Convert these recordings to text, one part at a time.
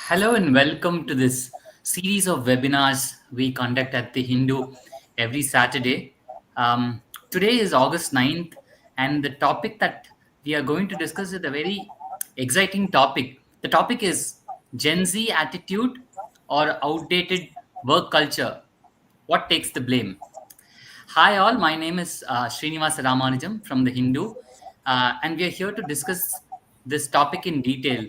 Hello and welcome to this series of webinars we conduct at the Hindu every Saturday. Today is August 9th, and the topic that we are going to discuss is a very exciting topic. The topic is Gen Z attitude or outdated work culture. What takes the blame? Hi, all. My name is Srinivas Ramanujam from the Hindu, and we are here to discuss this topic in detail.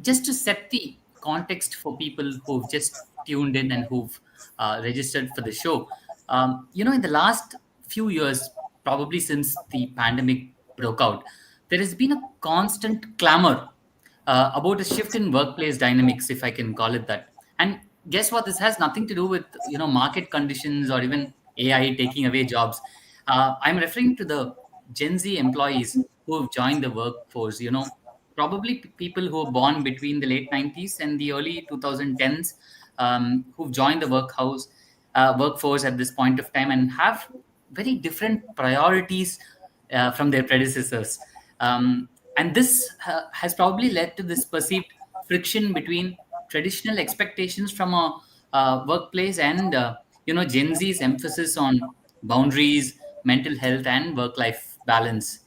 Just to set the context for people who've just tuned in and who've registered for the show, in the last few years, probably since the pandemic broke out, there has been a constant clamor about a shift in workplace dynamics, if I can call it that. And guess what? This has nothing to do with market conditions or even AI taking away jobs. I'm referring to the Gen Z employees who have joined the workforce. Probably people who were born between the late 90s and the early 2010s, who've joined the workforce at this point of time and have very different priorities from their predecessors. And this has probably led to this perceived friction between traditional expectations from a workplace and Gen Z's emphasis on boundaries, mental health, and work-life balance.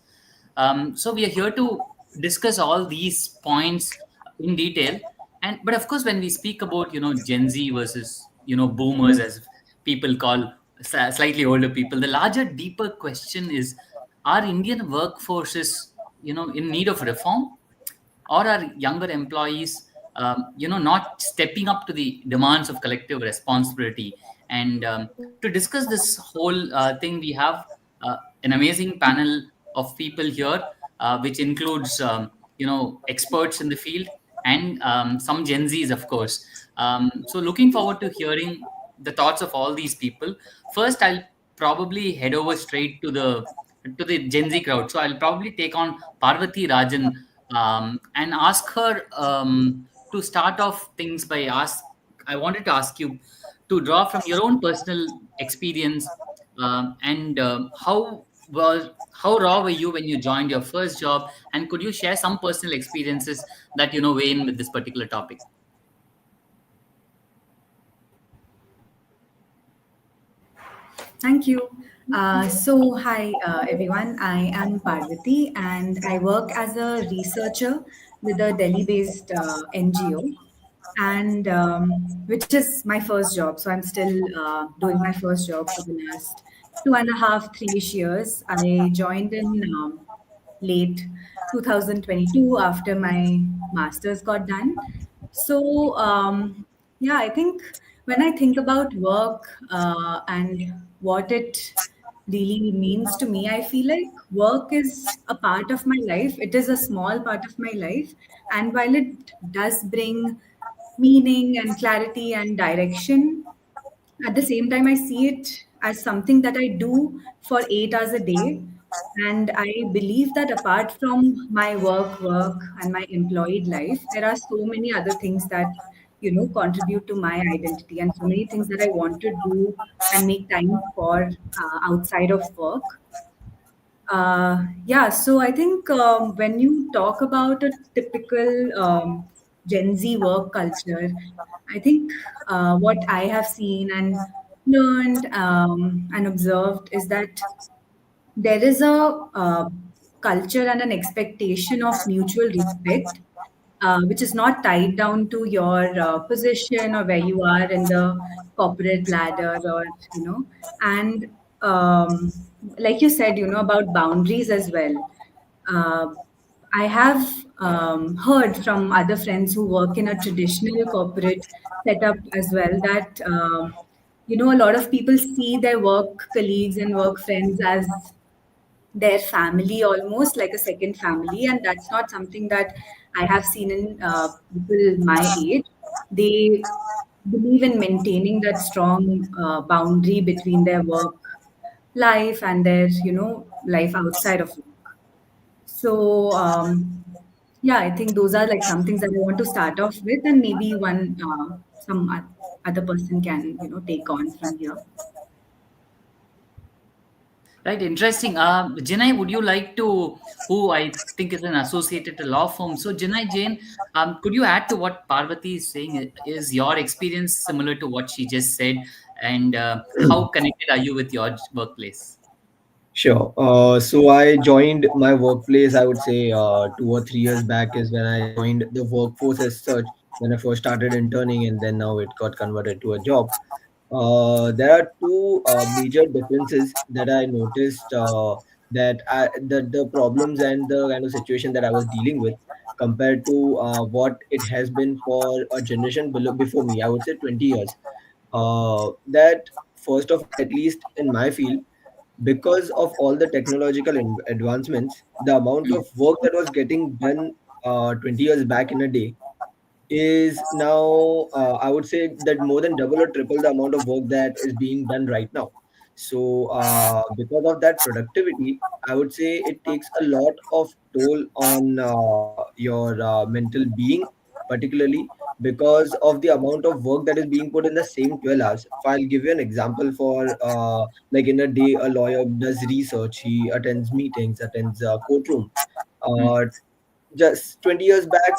So we are here to discuss all these points in detail. And but of course, when we speak about Gen Z versus boomers, as people call slightly older people, the larger, deeper question is: Are Indian workforces in need of reform, or are younger employees not stepping up to the demands of collective responsibility? And to discuss this whole thing, we have an amazing panel of people here, which includes experts in the field and some Gen Zs, of course. So looking forward to hearing the thoughts of all these people. First, I'll probably head over straight to the Gen Z crowd. So I'll probably take on Parvati Rajan, and ask her to start off things by I wanted to ask you to draw from your own personal experience, and how raw were you when you joined your first job, and could you share some personal experiences that weigh in with this particular topic? Thank you. Hi everyone. I am Parvati and I work as a researcher with a Delhi-based NGO, and which is my first job. So I'm still doing my first job for the last 2.5, 3-ish years. I joined in late 2022 after my master's got done. Yeah, I think when I think about work and what it really means to me, I feel like work is a part of my life. It is a small part of my life. And while it does bring meaning and clarity and direction, at the same time, I see it as something that I do for 8 hours a day. And I believe that apart from my work and my employed life, there are so many other things that, contribute to my identity and so many things that I want to do and make time for outside of work. Yeah, so I think when you talk about a typical Gen Z work culture, I think what I have seen and learned and observed is that there is a culture and an expectation of mutual respect, which is not tied down to your position or where you are in the corporate ladder, or and like you said, about boundaries as well. Uh, I have heard from other friends who work in a traditional corporate setup as well that a lot of people see their work colleagues and work friends as their family, almost like a second family, and that's not something that I have seen in people my age. They believe in maintaining that strong boundary between their work life and their life outside of work. So, yeah, I think those are like some things that I want to start off with, and maybe one some other person can take on from here. Right, interesting. Jinai, would you like to, who I think is an associated to law firm? So, Jinai Jain, could you add to what Parvati is saying? Is your experience similar to what she just said? And how connected are you with your workplace? Sure. So I joined my workplace, I would say 2 or 3 years back is when I joined the workforce as such, when I first started interning, and then now it got converted to a job. There are two major differences that I noticed, the problems and the kind of situation that I was dealing with compared to what it has been for a generation before me. I would say 20 years. That first of all, at least in my field, because of all the technological advancements, the amount Mm, of work that was getting done 20 years back in a day is now, I would say that more than double or triple the amount of work that is being done right now. So, because of that productivity, I would say it takes a lot of toll on your mental being, particularly because of the amount of work that is being put in the same 12 hours. If I'll give you an example for like in a day, a lawyer does research, he attends meetings, attends courtroom. mm, Uh, just 20 years back,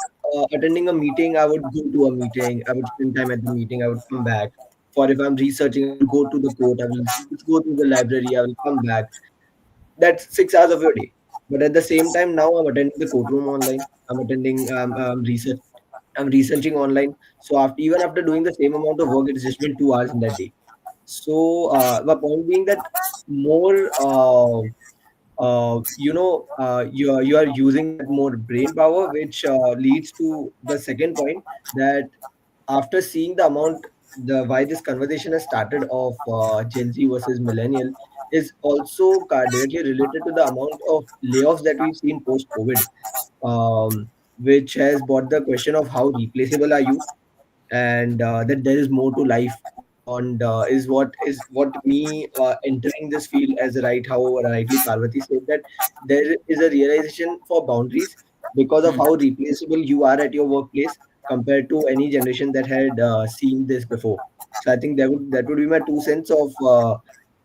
attending a meeting, I would go to a meeting, I would spend time at the meeting, I would come back. For if I'm researching, I will go to the court, I will just go to the library, I will come back. That's 6 hours of your day. But at the same time, now I'm attending the courtroom online. I'm attending research. I'm researching online. So after, even after doing the same amount of work, it's just been 2 hours in that day. So the point being that more you are using that more brain power, which leads to the second point, that after seeing the amount, the why this conversation has started of Gen Z versus millennial is also directly related to the amount of layoffs that we've seen post COVID, which has brought the question of how replaceable are you, and that there is more to life beyond, is what me entering this field as right, how rightly Parvati said, that there is a realization for boundaries because of mm. how replaceable you are at your workplace compared to any generation that had seen this before. So I think that would be my 2 cents of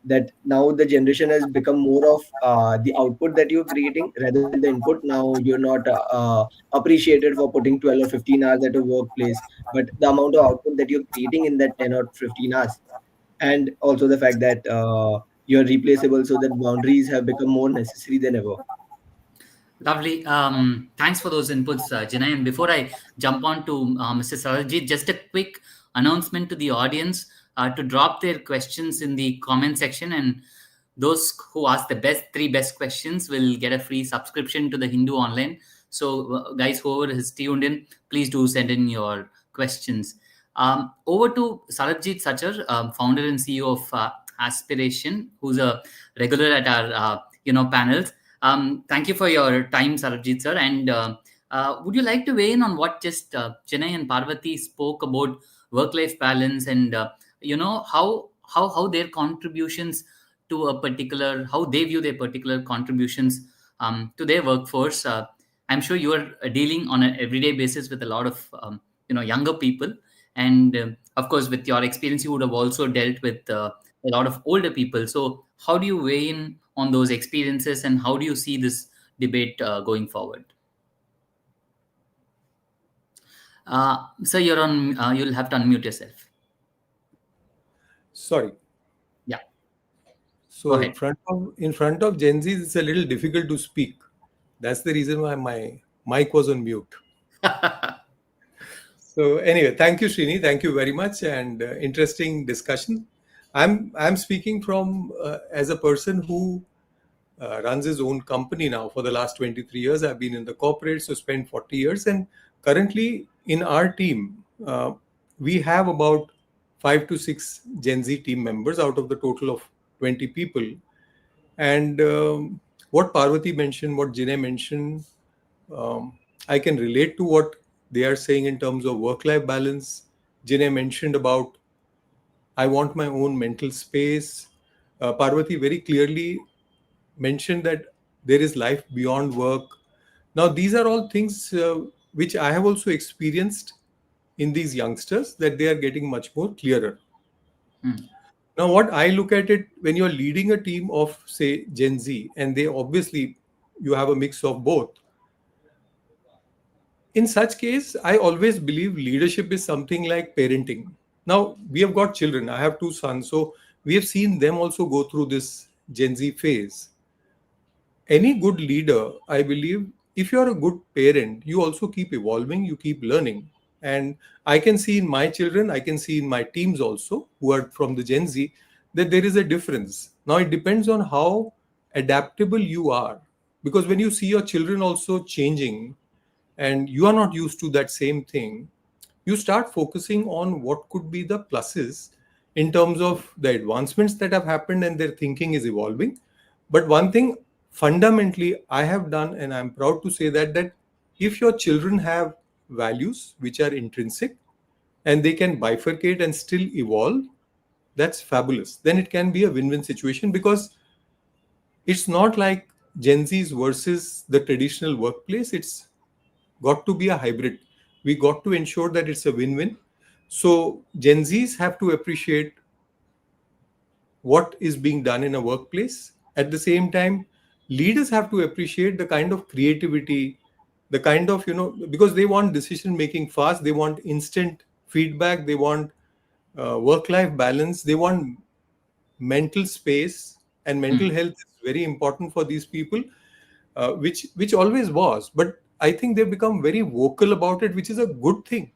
that now the generation has become more of the output that you're creating rather than the input. Now you're not appreciated for putting 12 or 15 hours at a workplace, but the amount of output that you're creating in that 10 or 15 hours, and also the fact that you're replaceable, so that boundaries have become more necessary than ever. Lovely. Thanks for those inputs, Jinay. And before I jump on to Mr. Sarajit, just a quick announcement to the audience to drop their questions in the comment section. And those who ask the three best questions will get a free subscription to the Hindu Online. So, guys, whoever has tuned in, please do send in your questions. Over to Sarabjit Sachar, founder and CEO of Aspiration, who's a regular at our panels. Thank you for your time, Sarabjit sir. And would you like to weigh in on what just Chennai and Parvati spoke about work-life balance and how their contributions to a particular, how they view their particular contributions to their workforce? I'm sure you are dealing on an everyday basis with a lot of younger people, and of course, with your experience, you would have also dealt with a lot of older people. So, how do you weigh in on those experiences, and how do you see this debate going forward? So, you're on. You'll have to unmute yourself. Sorry. Yeah, So go ahead. in front of Gen Z, it's a little difficult to speak. That's the reason why my mic was on mute. So anyway, thank you, Srini. Thank you very much, and interesting discussion. I'm speaking from as a person who runs his own company now for the last 23 years. I've been in the corporate, so spent 40 years, and currently in our team, we have about 5 to 6 Gen Z team members out of the total of 20 people. And what Parvati mentioned, what Jinay mentioned, um, I can relate to what they are saying in terms of work-life balance. Jinay mentioned about I want my own mental space. Parvati very clearly mentioned that there is life beyond work. Now, these are all things which I have also experienced in these youngsters, that they are getting much more clearer. Hmm. Now, what I look at it, when you're leading a team of, say, Gen Z, and they obviously, you have a mix of both. In such case, I always believe leadership is something like parenting. Now, we have got children. I have two sons, so we have seen them also go through this Gen Z phase. Any good leader, I believe, if you're a good parent, you also keep evolving, you keep learning. And I can see in my children, I can see in my teams also, who are from the Gen Z, that there is a difference. Now it depends on how adaptable you are, because when you see your children also changing and you are not used to that same thing, you start focusing on what could be the pluses in terms of the advancements that have happened and their thinking is evolving. But one thing fundamentally I have done, and I'm proud to say that if your children have values which are intrinsic and they can bifurcate and still evolve, that's fabulous. Then it can be a win-win situation, because it's not like Gen Z's versus the traditional workplace. It's got to be a hybrid. We got to ensure that it's a win-win. So Gen Zs have to appreciate what is being done in a workplace. At the same time, leaders have to appreciate the kind of creativity, the kind of, because they want decision making fast, they want instant feedback, they want work-life balance, they want mental space, and mental Mm, health is very important for these people, which always was. But I think they've become very vocal about it, which is a good thing.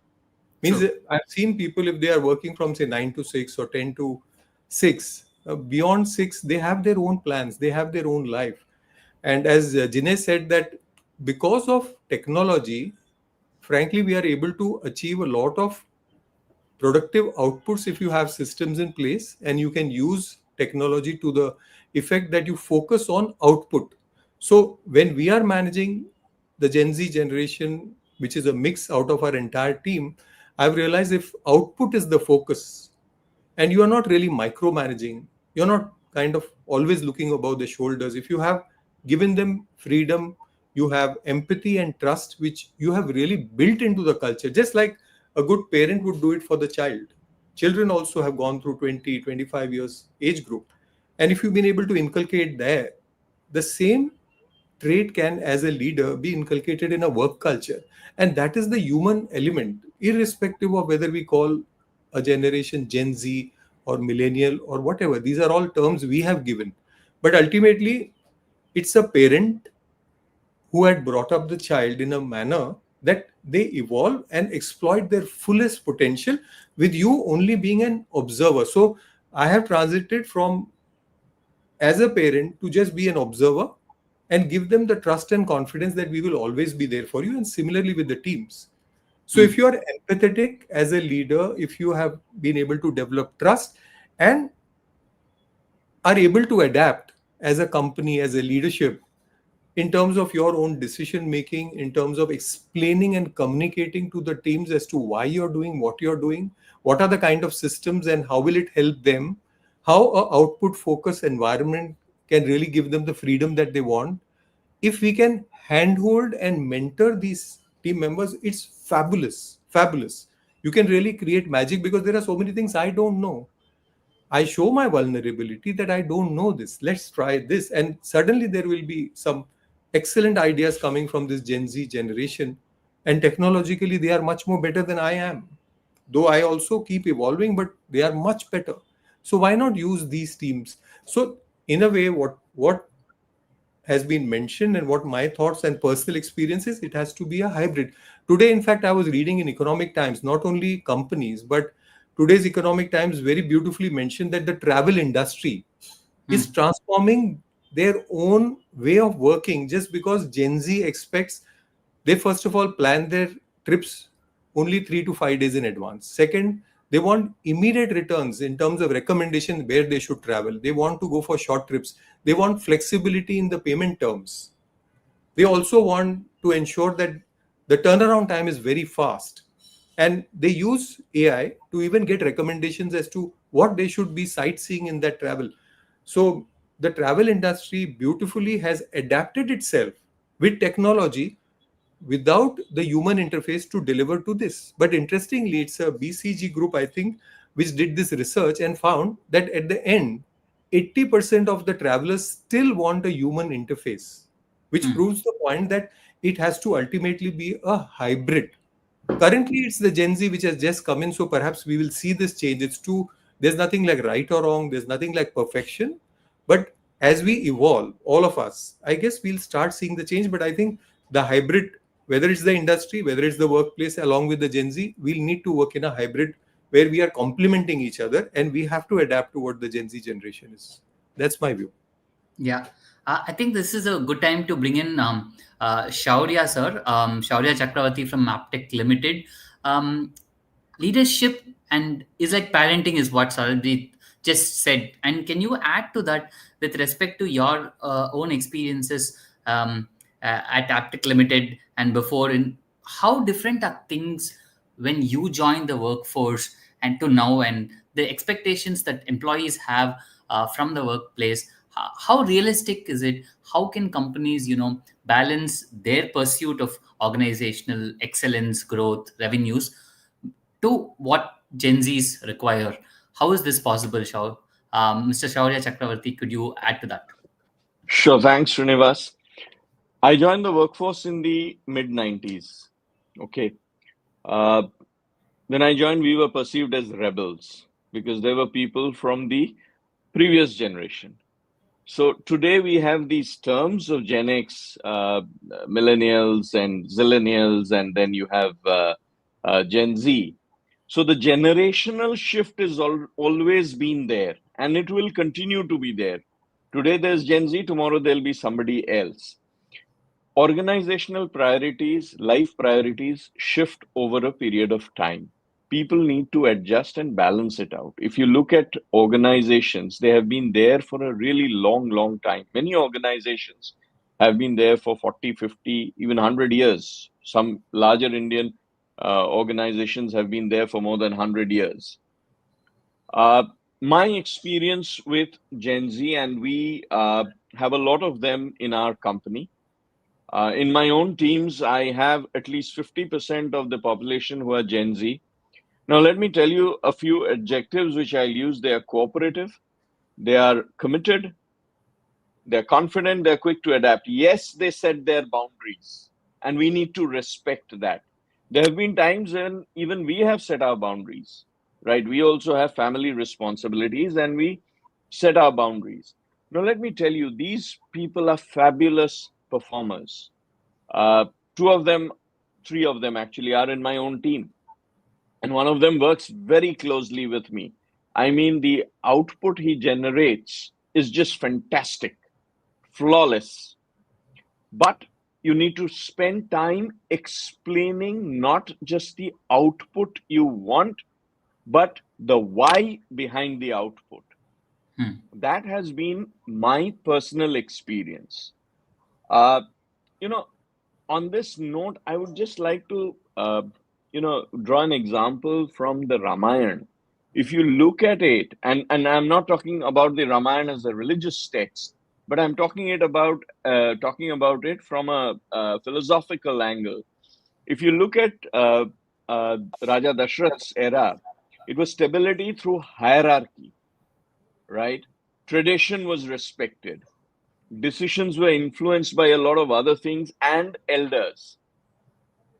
Means true. that I've seen people, if they are working from say 9 to 6 or 10 to 6, beyond 6, they have their own plans, they have their own life. And as Jinesh said, that because of technology, frankly, we are able to achieve a lot of productive outputs if you have systems in place and you can use technology to the effect that you focus on output. So when we are managing the Gen Z generation, which is a mix out of our entire team, I've realized if output is the focus and you are not really micromanaging, you're not kind of always looking above the shoulders, if you have given them freedom, you have empathy and trust, which you have really built into the culture, just like a good parent would do it for the child. Children also have gone through 20, 25 years age group, and if you've been able to inculcate there, the same trait can, as a leader, be inculcated in a work culture. And that is the human element, irrespective of whether we call a generation Gen Z or millennial or whatever. These are all terms we have given. But ultimately, it's a parent who had brought up the child in a manner that they evolve and exploit their fullest potential, with you only being an observer. So I have transited from, as a parent, to just be an observer and give them the trust and confidence that we will always be there for you. And similarly with the teams. So if Mm, you are empathetic as a leader, if you have been able to develop trust and are able to adapt as a company, as a leadership, in terms of your own decision making, in terms of explaining and communicating to the teams as to why you're doing what you're doing, what are the kind of systems and how will it help them, how a output focused environment can really give them the freedom that they want. If we can handhold and mentor these team members, it's fabulous, fabulous. You can really create magic, because there are so many things I don't know. I show my vulnerability that I don't know this. Let's try this. And suddenly there will be some excellent ideas coming from this Gen Z generation. And technologically, they are much more better than I am. Though I also keep evolving, but they are much better. So why not use these teams? So in a way, what has been mentioned and what my thoughts and personal experiences, it has to be a hybrid. Today, in fact, I was reading in Economic Times, not only companies, but today's Economic Times very beautifully mentioned that the travel industry is mm, transforming their own way of working, just because Gen Z expects, they first of all plan their trips only 3 to 5 days in advance. Second, they want immediate returns in terms of recommendation where they should travel. They want to go for short trips. They want flexibility in the payment terms. They also want to ensure that the turnaround time is very fast. And they use AI to even get recommendations as to what they should be sightseeing in that travel. So the travel industry beautifully has adapted itself with technology without the human interface to deliver to this. But interestingly, it's a BCG group, I think, which did this research and found that at the end, 80% of the travelers still want a human interface, which Hmm. proves the point that it has to ultimately be a hybrid. Currently, it's the Gen Z which has just come in, so perhaps we will see this change. There's nothing like right or wrong, there's nothing like perfection. But as we evolve, all of us, I guess we'll start seeing the change. But I think the hybrid, whether it's the industry, whether it's the workplace, along with the Gen Z, we'll need to work in a hybrid where we are complementing each other and we have to adapt to what the Gen Z generation is. That's my view. Yeah, I think this is a good time to bring in Shaurya sir, Shaurya Chakravarti from Maptech Limited. Um, Leadership and is like parenting is what Sarabjit just said. And can you add to that with respect to your own experiences at Aptech Limited and before? In how different are things when you join the workforce and to now, and the expectations that employees have from the workplace? How realistic is it? How can companies, balance their pursuit of organizational excellence, growth, revenues to what Gen Zs require? How is this possible, Shaur? Mr. Shaurya Chakravarti, could you add to that? Sure, thanks, Srinivas. I joined the workforce in the mid 90s. Okay. Uh, when I joined, we were perceived as rebels because there were people from the previous generation. So today we have these terms of Gen X, millennials, and zillennials, and then you have Gen Z. So the generational shift is always been there, and it will continue to be there. Today there's Gen Z, tomorrow there'll be somebody else. Organizational priorities, life priorities shift over a period of time. People need to adjust and balance it out. If you look at organizations, they have been there for a really long, long time. Many organizations have been there for 40, 50, even 100 years. Some larger Indian organizations have been there for more than 100 years. My experience with Gen Z, and we have a lot of them in our company. In my own teams, I have at least 50% of the population who are Gen Z. Now, let me tell you a few adjectives which I'll use. They are cooperative, they are committed, they're confident, they're quick to adapt. Yes, they set their boundaries, and we need to respect that. There have been times when even we have set our boundaries, right? We also have family responsibilities and we set our boundaries. Now, let me tell you, these people are fabulous performers. Uh, two of them, three of them actually are in my own team. And one of them works very closely with me. I mean, the output he generates is just fantastic, flawless. But you need to spend time explaining not just the output you want, but the why behind the output. Hmm. That has been my personal experience. Uh, you know, on this note, I would just like to, draw an example from the Ramayana. If you look at it, and I'm not talking about the Ramayana as a religious text, but I'm talking about it from a philosophical angle. If you look at Raja Dashrath's era, it was stability through hierarchy, right? Tradition was respected. Decisions were influenced by a lot of other things and elders.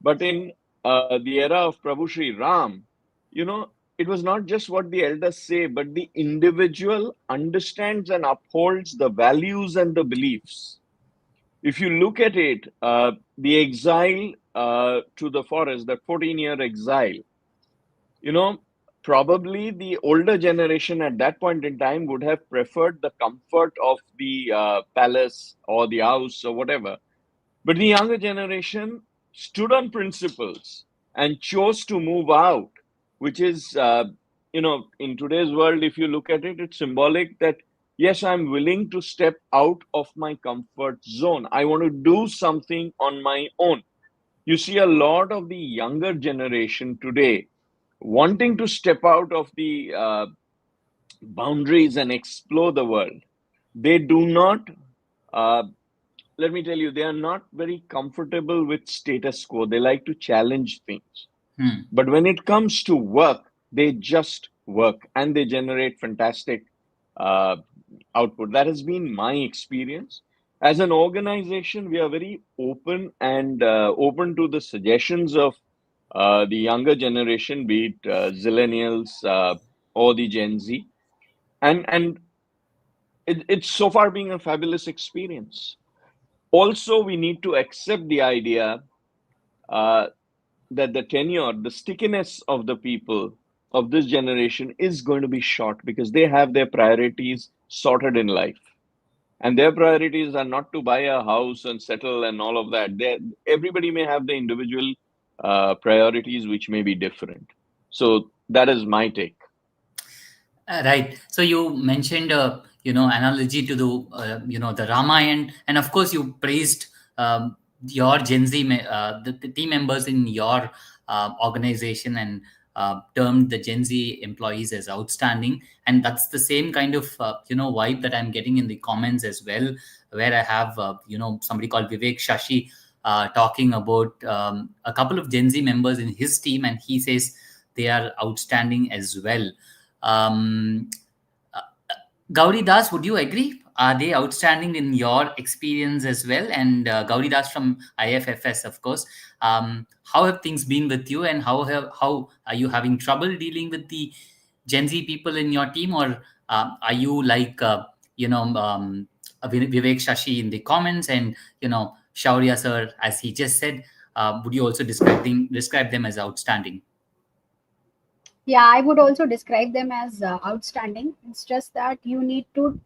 But in the era of Prabhu Sri Ram, it was not just what the elders say, but the individual understands and upholds the values and the beliefs. If you look at it, the exile to the forest, that 14-year exile, you know, probably the older generation at that point in time would have preferred the comfort of the palace or the house or whatever. But the younger generation stood on principles and chose to move out, which is, in today's world, if you look at it, it's symbolic that, yes, I'm willing to step out of my comfort zone. I want to do something on my own. You see a lot of the younger generation today wanting to step out of the boundaries and explore the world. They do not, uh, let me tell you, they are not very comfortable with status quo. They like to challenge things. Hmm. But when it comes to work, they just work, and they generate fantastic uh, output. That has been my experience. As an organization, we are very open and open to the suggestions of the younger generation, be it zillennials or the Gen Z, and it's so far being a fabulous experience. Also, we need to accept the idea uh, that the tenure, the stickiness of the people of this generation is going to be short because they have their priorities sorted in life. And their priorities are not to buy a house and settle and all of that. Everybody may have the individual priorities which may be different. So that is my take. Right. So you mentioned, analogy to the, the Ramayana, and of course you praised your Gen Z, the team members in your organization, and termed the Gen Z employees as outstanding. And that's the same kind of, vibe that I'm getting in the comments as well, where I have, somebody called Vivek Shashi talking about a couple of Gen Z members in his team, and he says they are outstanding as well. Um, uh, Gauri Das, would you agree? Are they outstanding in your experience as well? And Gauri Das from IFFS, of course. How have things been with you, and how are you having trouble dealing with the Gen Z people in your team, or are you like Vivek Shashi in the comments, and Shaurya sir, as he just said, would you also describe them as outstanding? Yeah, I would also describe them as outstanding. It's just that you need to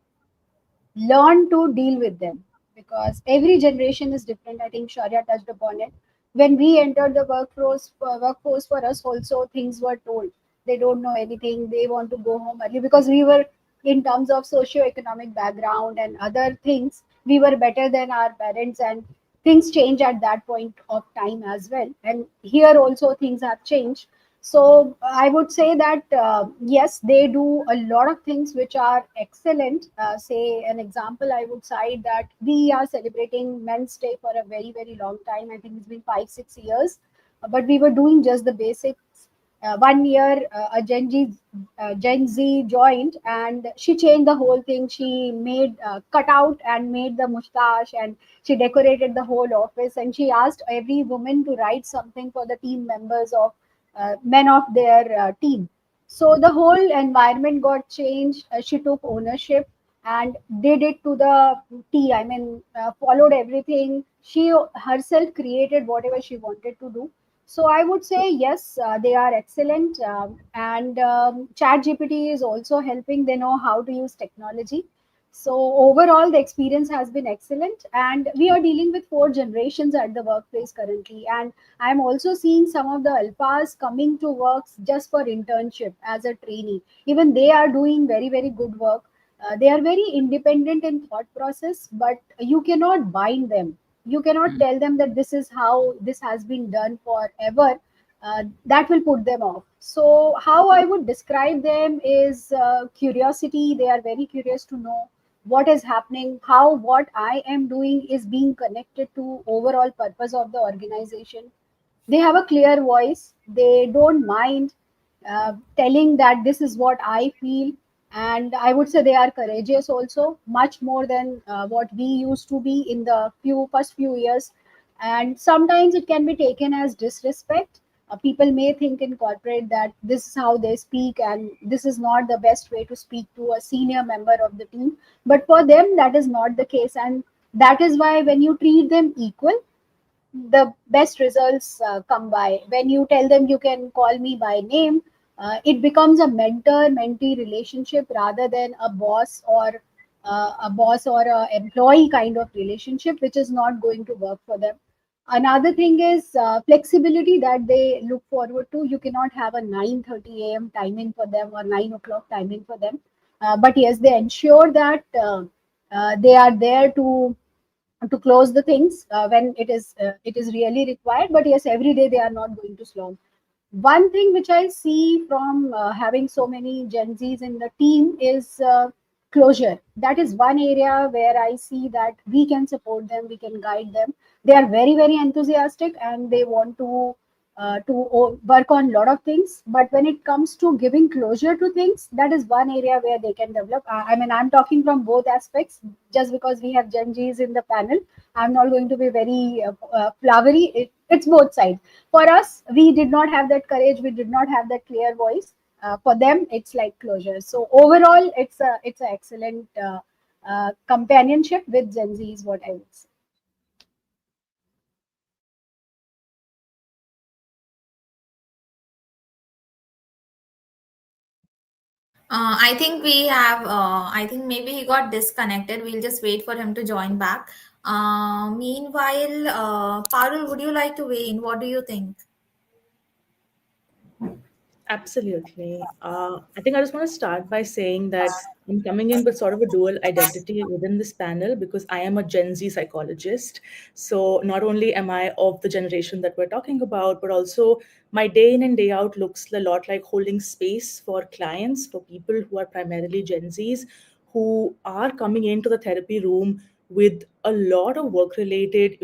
learn to deal with them because every generation is different. I think Sharia touched upon it. When we entered the workforce for us also things were told. They don't know anything. They want to go home early because we were, in terms of socio-economic background and other things, we were better than our parents, and things change at that point of time as well. And here also things have changed. So I would say that yes, they do a lot of things which are excellent. Say an example, I would cite that we are celebrating Men's Day for a very very long time. I think it's been 5 6 years, but we were doing just the basics. 1 year, Gen Z joined, and she changed the whole thing. She made cut out and made the mustache, and she decorated the whole office. And she asked every woman to write something for the team members of men of their team. So the whole environment got changed. She took ownership and did it to the T. I mean, followed everything. She herself created whatever she wanted to do. So I would say yes, they are excellent. And Chat GPT is also helping. They know how to use technology. So overall, the experience has been excellent, and we are dealing with 4 generations at the workplace currently. And I'm also seeing some of the alphas coming to works just for internship as a trainee. Even they are doing very, very good work. They are very independent in thought process, but you cannot bind them. You cannot tell them that this is how this has been done forever. That will put them off. So, how I would describe them is curiosity. They are very curious to know what is happening, how what I am doing is being connected to overall purpose of the organization. They have a clear voice. They don't mind telling that this is what I feel. And I would say they are courageous also, much more than what we used to be in the first few years. And sometimes it can be taken as disrespect. People may think in corporate that this is how they speak, and this is not the best way to speak to a senior member of the team. But for them, that is not the case. And that is why when you treat them equal, the best results come by. When you tell them you can call me by name, it becomes a mentor mentee relationship rather than a boss or a employee kind of relationship, which is not going to work for them. Another thing is flexibility that they look forward to. You cannot have a 9:30 a.m. timing for them or 9 o'clock timing for them. But yes, they ensure that they are there to close the things when it is really required. But yes, every day they are not going to slog. One thing which I see from having so many Gen Z's in the team is closure. That is one area where I see that we can support them, we can guide them. They are very very enthusiastic, and they want to work on a lot of things. But when it comes to giving closure to things, that is one area where they can develop. I mean, I'm talking from both aspects. Just because we have Gen Zs in the panel, I'm not going to be very flowery. It's both sides. For us, we did not have that courage. We did not have that clear voice. For them, it's like closure. So overall, it's an excellent companionship with Gen Z is what I would say. I think we have. I think maybe he got disconnected. We'll just wait for him to join back. Meanwhile, Parul, would you like to weigh in? What do you think? Absolutely. I think I just want to start by saying that I'm coming in with sort of a dual identity within this panel because I am a Gen Z psychologist. So not only am I of the generation that we're talking about, but also my day in and day out looks a lot like holding space for clients, for people who are primarily Gen Zs, who are coming into the therapy room with a lot of work related,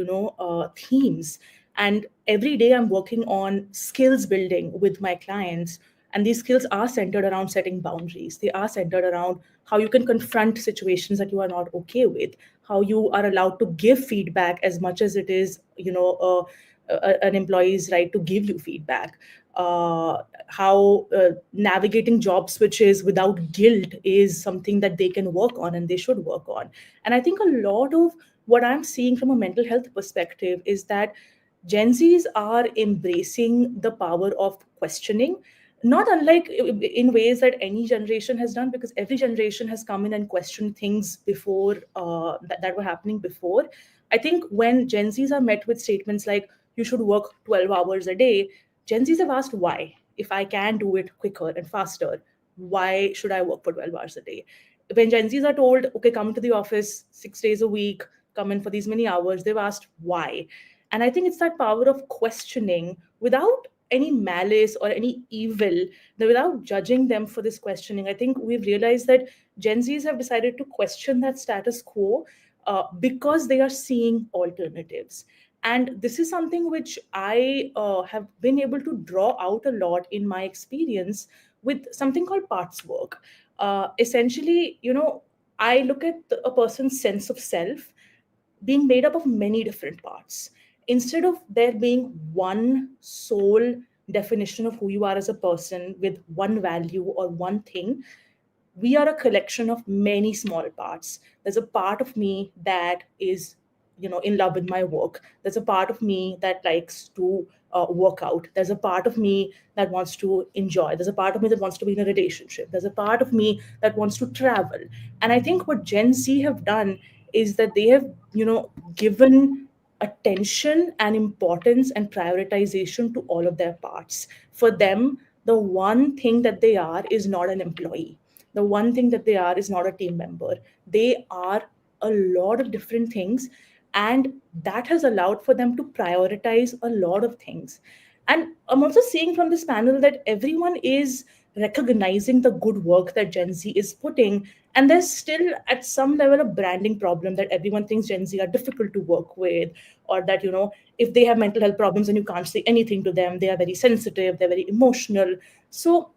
themes. And every day I'm working on skills building with my clients. And these skills are centered around setting boundaries. They are centered around how you can confront situations that you are not okay with, how you are allowed to give feedback as much as it is, an employee's right to give you feedback. How navigating job switches without guilt is something that they can work on and they should work on. And I think a lot of what I'm seeing from a mental health perspective is that Gen Zs are embracing the power of questioning, not unlike in ways that any generation has done, because every generation has come in and questioned things before that were happening before. I think when Gen Zs are met with statements like, you should work 12 hours a day, Gen Zs have asked why. If I can do it quicker and faster, why should I work for 12 hours a day? When Gen Zs are told, okay, come to the office 6 days a week, come in for these many hours, they've asked why. And I think it's that power of questioning without any malice or any evil, without judging them for this questioning. I think we've realized that Gen Zs have decided to question that status quo because they are seeing alternatives. And this is something which I have been able to draw out a lot in my experience with something called parts work. Essentially, I look at a person's sense of self being made up of many different parts. Instead of there being one sole definition of who you are as a person with one value or one thing, we are a collection of many small parts. There's a part of me that is, in love with my work. There's a part of me that likes to work out. There's a part of me that wants to enjoy. There's a part of me that wants to be in a relationship. There's a part of me that wants to travel. And I think what Gen Z have done is that they have, given attention and importance and prioritization to all of their parts. For them, the one thing that they are is not an employee. The one thing that they are is not a team member. They are a lot of different things, and that has allowed for them to prioritize a lot of things. And I'm also seeing from this panel that everyone is recognizing the good work that Gen Z is putting, and there's still at some level a branding problem that everyone thinks Gen Z are difficult to work with, or that, if they have mental health problems and you can't say anything to them, they are very sensitive, they're very emotional. So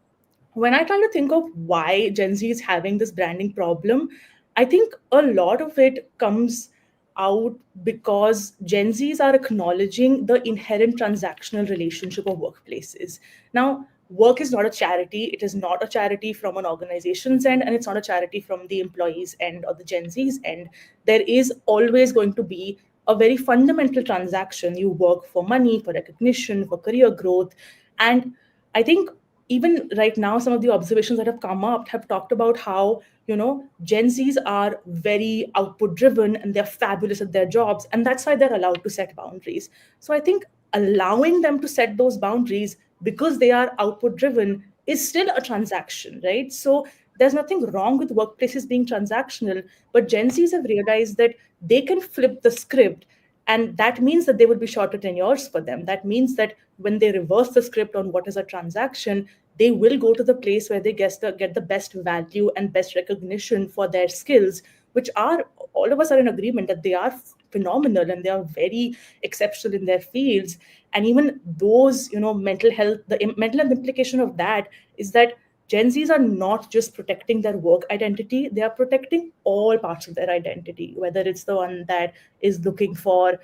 when I try to think of why Gen Z is having this branding problem, I think a lot of it comes out because Gen Zs are acknowledging the inherent transactional relationship of workplaces. Now, work is not a charity. It is not a charity from an organization's end, and it's not a charity from the employee's end or the Gen Z's end. There is always going to be a very fundamental transaction. You work for money, for recognition, for career growth. And I think even right now, some of the observations that have come up have talked about how, Gen Zs are very output driven and they're fabulous at their jobs. And that's why they're allowed to set boundaries. So I think allowing them to set those boundaries because they are output driven is still a transaction, right? So there's nothing wrong with workplaces being transactional, but Gen Zs have realized that they can flip the script. And that means that there will be shorter tenures for them. That means that when they reverse the script on what is a transaction, they will go to the place where they get the best value and best recognition for their skills, which are, all of us are in agreement that they are phenomenal and they are very exceptional in their fields. And even those, mental health, the mental health implication of that is that Gen Zs are not just protecting their work identity, they are protecting all parts of their identity, whether it's the one that is looking for,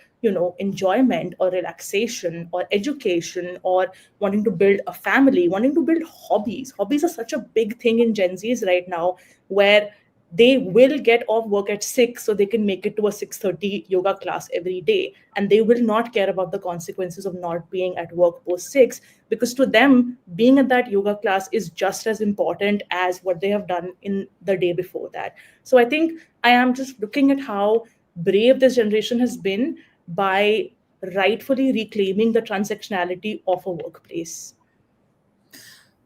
enjoyment or relaxation or education or wanting to build a family, wanting to build hobbies. Hobbies are such a big thing in Gen Zs right now, where they will get off work at 6 so they can make it to a 6:30 yoga class every day, and they will not care about the consequences of not being at work post 6, because to them being at that yoga class is just as important as what they have done in the day before that. So I think I am just looking at how brave this generation has been by rightfully reclaiming the transactionality of a workplace.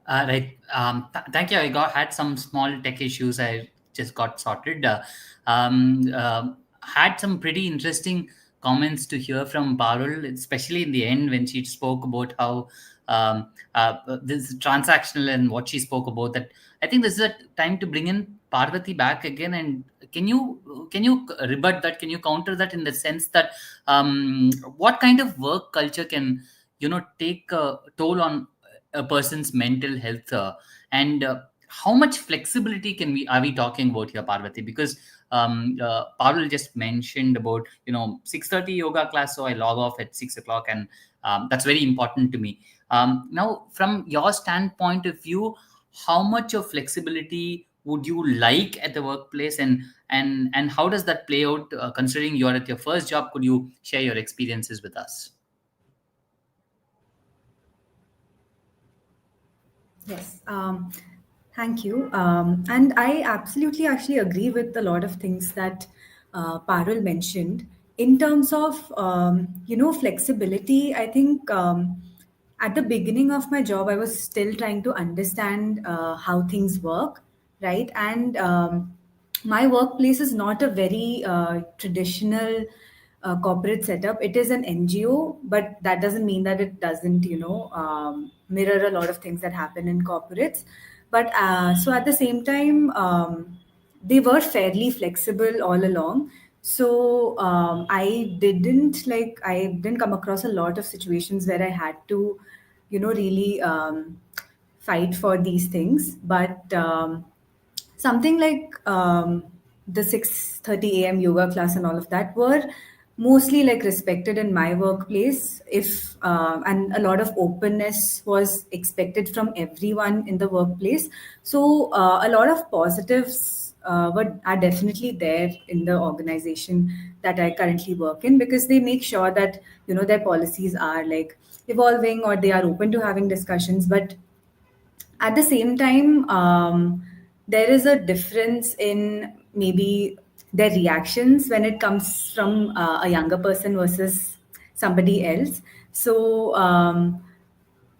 Right. Thank you. Had some small tech issues. I just got sorted. Had some pretty interesting comments to hear from Parul, especially in the end when she spoke about how this is transactional and what she spoke about. That I think this is a time to bring in Parvati back again. And can you rebut that? Can you counter that in the sense that what kind of work culture can take a toll on a person's mental health, and how much flexibility are we talking about here, Parvati? Because Parul just mentioned about 6:30 yoga class, so I log off at 6 o'clock, and that's very important to me. Now, from your standpoint of view, how much of flexibility would you like at the workplace, and how does that play out, considering you're at your first job? Could you share your experiences with us? Yes, thank you. And I absolutely actually agree with a lot of things that Parul mentioned. In terms of, flexibility, I think at the beginning of my job, I was still trying to understand how things work, right? And my workplace is not a very traditional corporate setup. It is an NGO, but that doesn't mean that it doesn't, mirror a lot of things that happen in corporates. But so at the same time, they were fairly flexible all along. So I didn't come across a lot of situations where I had to, really fight for these things. But something like the 6:30 a.m. yoga class and all of that were mostly like respected in my workplace. If And a lot of openness was expected from everyone in the workplace. So a lot of positives are definitely there in the organization that I currently work in, because they make sure that their policies are like evolving, or they are open to having discussions. But at the same time, there is a difference in maybe their reactions when it comes from a younger person versus somebody else. So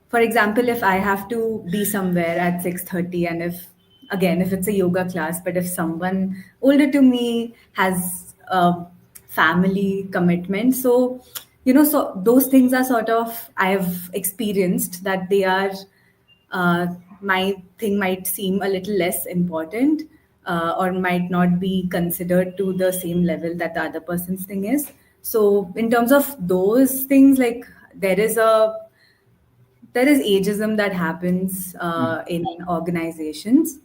for example, if I have to be somewhere at 6:30, and if it's a yoga class, but if someone older to me has a family commitment, so so those things are sort of, I've experienced that they are, my thing might seem a little less important, or might not be considered to the same level that the other person's thing is. So in terms of those things, like there is ageism that happens in organizations,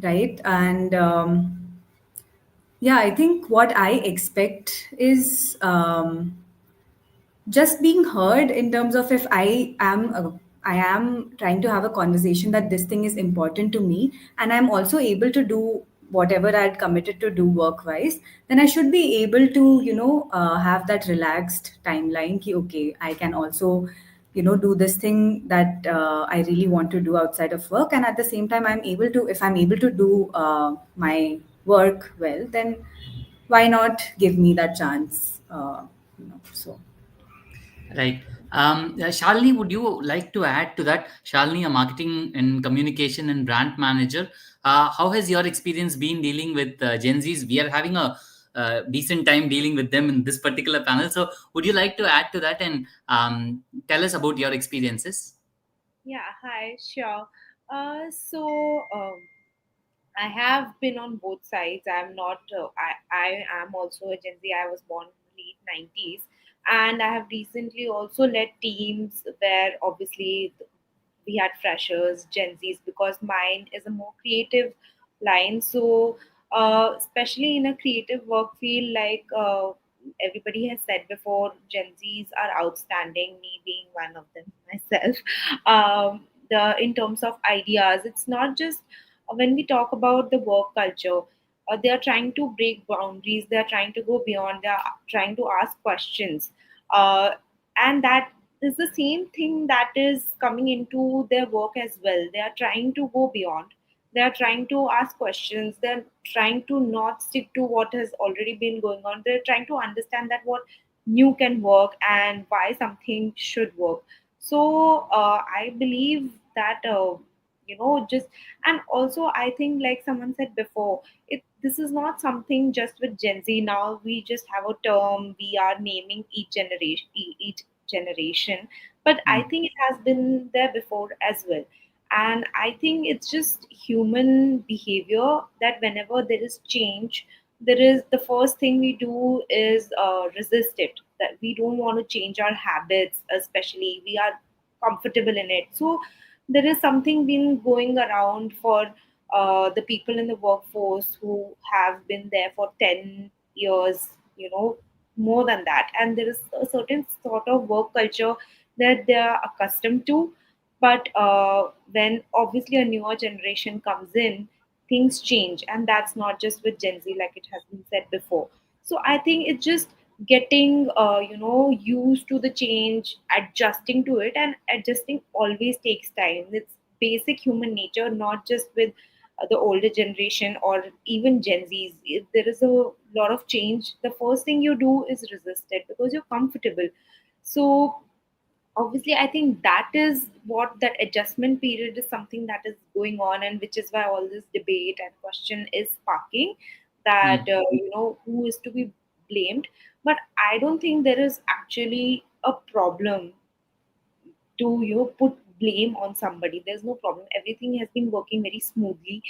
right? And yeah, I think what I expect is just being heard, in terms of, if I am trying to have a conversation that this thing is important to me, and I'm also able to do whatever I had committed to do work wise, then I should be able to have that relaxed timeline ki, okay, I can also do this thing that I really want to do outside of work, and at the same time, if I'm able to do my work well, then why not give me that chance, so. Right. Shalini, would you like to add to that? Shalini, a marketing and communication and brand manager. How has your experience been dealing with Gen Zs? We are having a decent time dealing with them in this particular panel. So, would you like to add to that and tell us about your experiences? Yeah, hi, sure. So I have been on both sides. I'm not. I am also a Gen Z. I was born in the late 90s, and I have recently also led teams where obviously we had freshers, Gen Zs, because mine is a more creative line. So, especially in a creative work field, like everybody has said before, Gen Zs are outstanding. Me being one of them myself. In terms of ideas, it's not just when we talk about the work culture. They are trying to break boundaries. They are trying to go beyond. They are trying to ask questions, and that is the same thing that is coming into their work as well. They are trying to go beyond. They are trying to ask questions. They're trying to not stick to what has already been going on. They're trying to understand that what new can work and why something should work. So I believe that just, and also I think like someone said before, this is not something just with Gen Z. Now we just have a term, we are naming each generation, but I Mm, think it has been there before as well. And I think it's just human behavior that whenever there is change, there is the first thing we do is resist it, that we don't want to change our habits, especially we are comfortable in it. So there is something been going around for the people in the workforce who have been there for 10 years, more than that. And there is a certain sort of work culture that they are accustomed to. But when obviously a newer generation comes in, things change. And that's not just with Gen Z, like it has been said before. So I think it's just getting, used to the change, adjusting to it. And adjusting always takes time. It's basic human nature, not just with the older generation or even Gen Zs. If there is a lot of change, the first thing you do is resist it because you're comfortable. So obviously I think that is what that adjustment period is, something that is going on, and which is why all this debate and question is sparking, that mm, who is to be blamed. But I don't think there is actually a problem to put blame on somebody. There's no problem, everything has been working very smoothly.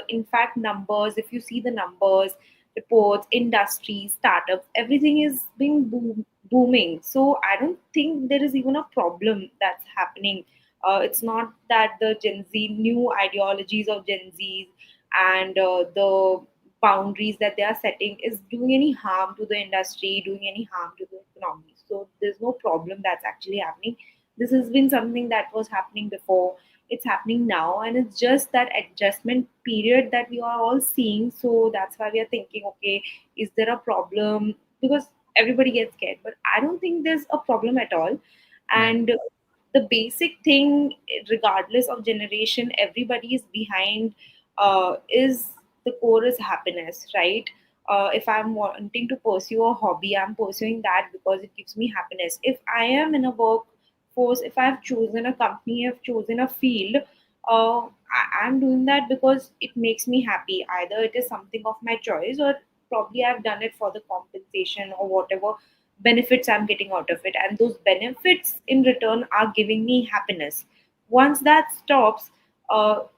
In fact, numbers, if you see the numbers, reports, industries, startups, everything is being booming. So I don't think there is even a problem that's happening. It's not that the Gen Z new ideologies of Gen Z's and the boundaries that they are setting is doing any harm to the industry, doing any harm to the economy. So there's no problem that's actually happening. This has been something that was happening before. It's happening now, and it's just that adjustment period that we are all seeing. So that's why we are thinking, okay, is there a problem? Because everybody gets scared, but I don't think there's a problem at all. right. And the basic thing, regardless of generation, everybody is behind, is the core is happiness, right? If I'm wanting to pursue a hobby, I'm pursuing that because it gives me happiness. If I am in a workforce, if I've chosen a company, I've chosen a field, I'm doing that because it makes me happy. Either it is something of my choice, or probably I've done it for the compensation or whatever benefits I'm getting out of it. And those benefits in return are giving me happiness. Once that stops,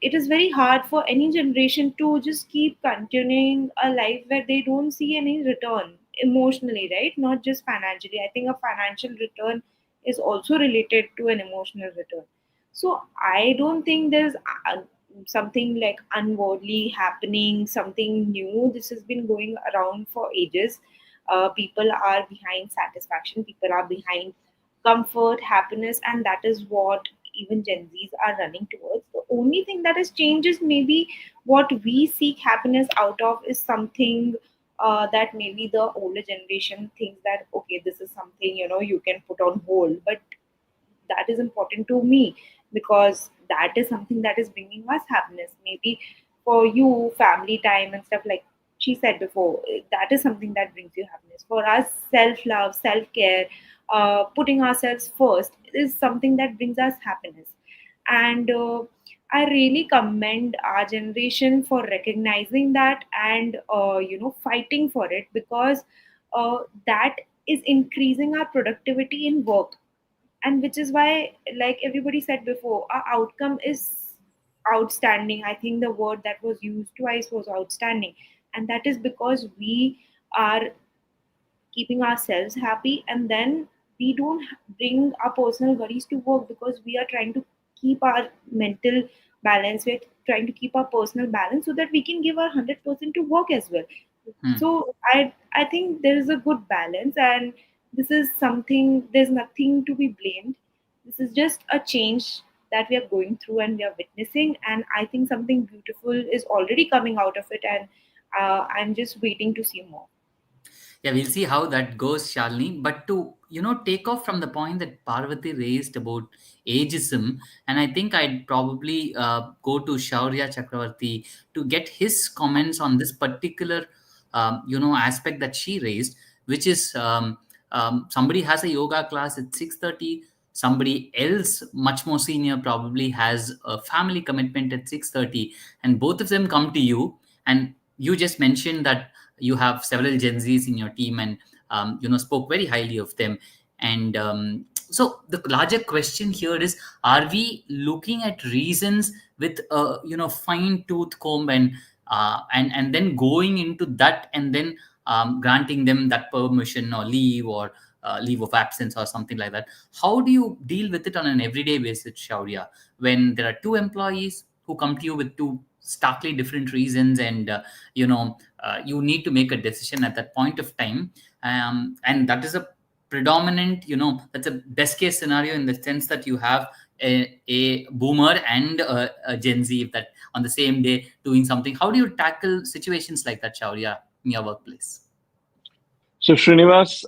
it is very hard for any generation to just keep continuing a life where they don't see any return emotionally, right? Not just financially. I think a financial return is also related to an emotional return. So I don't think there's something like unworldly happening, something new. This has been going around for ages. People are behind satisfaction, people are behind comfort, happiness, and that is what even Gen Zs are running towards. The only thing that has changed is maybe what we seek happiness out of is something that maybe the older generation thinks that okay, this is something you can put on hold, but that is important to me because that is something that is bringing us happiness. Maybe for you, family time and stuff, like she said before, that is something that brings you happiness. For us, self love, self care, putting ourselves first is something that brings us happiness. And I really commend our generation for recognizing that and fighting for it, because that is increasing our productivity in work. And which is why, like everybody said before, our outcome is outstanding. I think the word that was used twice was outstanding. And that is because we are keeping ourselves happy, and then we don't bring our personal worries to work, because we are trying to keep our mental balance, we're trying to keep our personal balance so that we can give our 100% to work as well. Hmm. So I think there is a good balance, and this is something, there's nothing to be blamed. This is just a change that we are going through and we are witnessing, and I think something beautiful is already coming out of it, and I'm just waiting to see more. Yeah, we'll see how that goes, Shalini. But to take off from the point that Parvati raised about ageism, and I think I'd probably go to Shaurya Chakravarti to get his comments on this particular aspect that she raised, which is somebody has a yoga class at 6:30. Somebody else, much more senior, probably has a family commitment at 6:30, and both of them come to you, and you just mentioned that you have several Gen Zs in your team, and spoke very highly of them. And so the larger question here is: are we looking at reasons with a fine tooth comb, and then going into that, and then granting them that permission or leave, or leave of absence or something like that? How do you deal with it on an everyday basis, Shaurya, when there are two employees who come to you with two starkly different reasons, and you need to make a decision at that point of time, and that is a predominant, that's a best case scenario, in the sense that you have a boomer and a Gen Z that on the same day doing something? How do you tackle situations like that, Shaurya, in your workplace? So, Srinivas,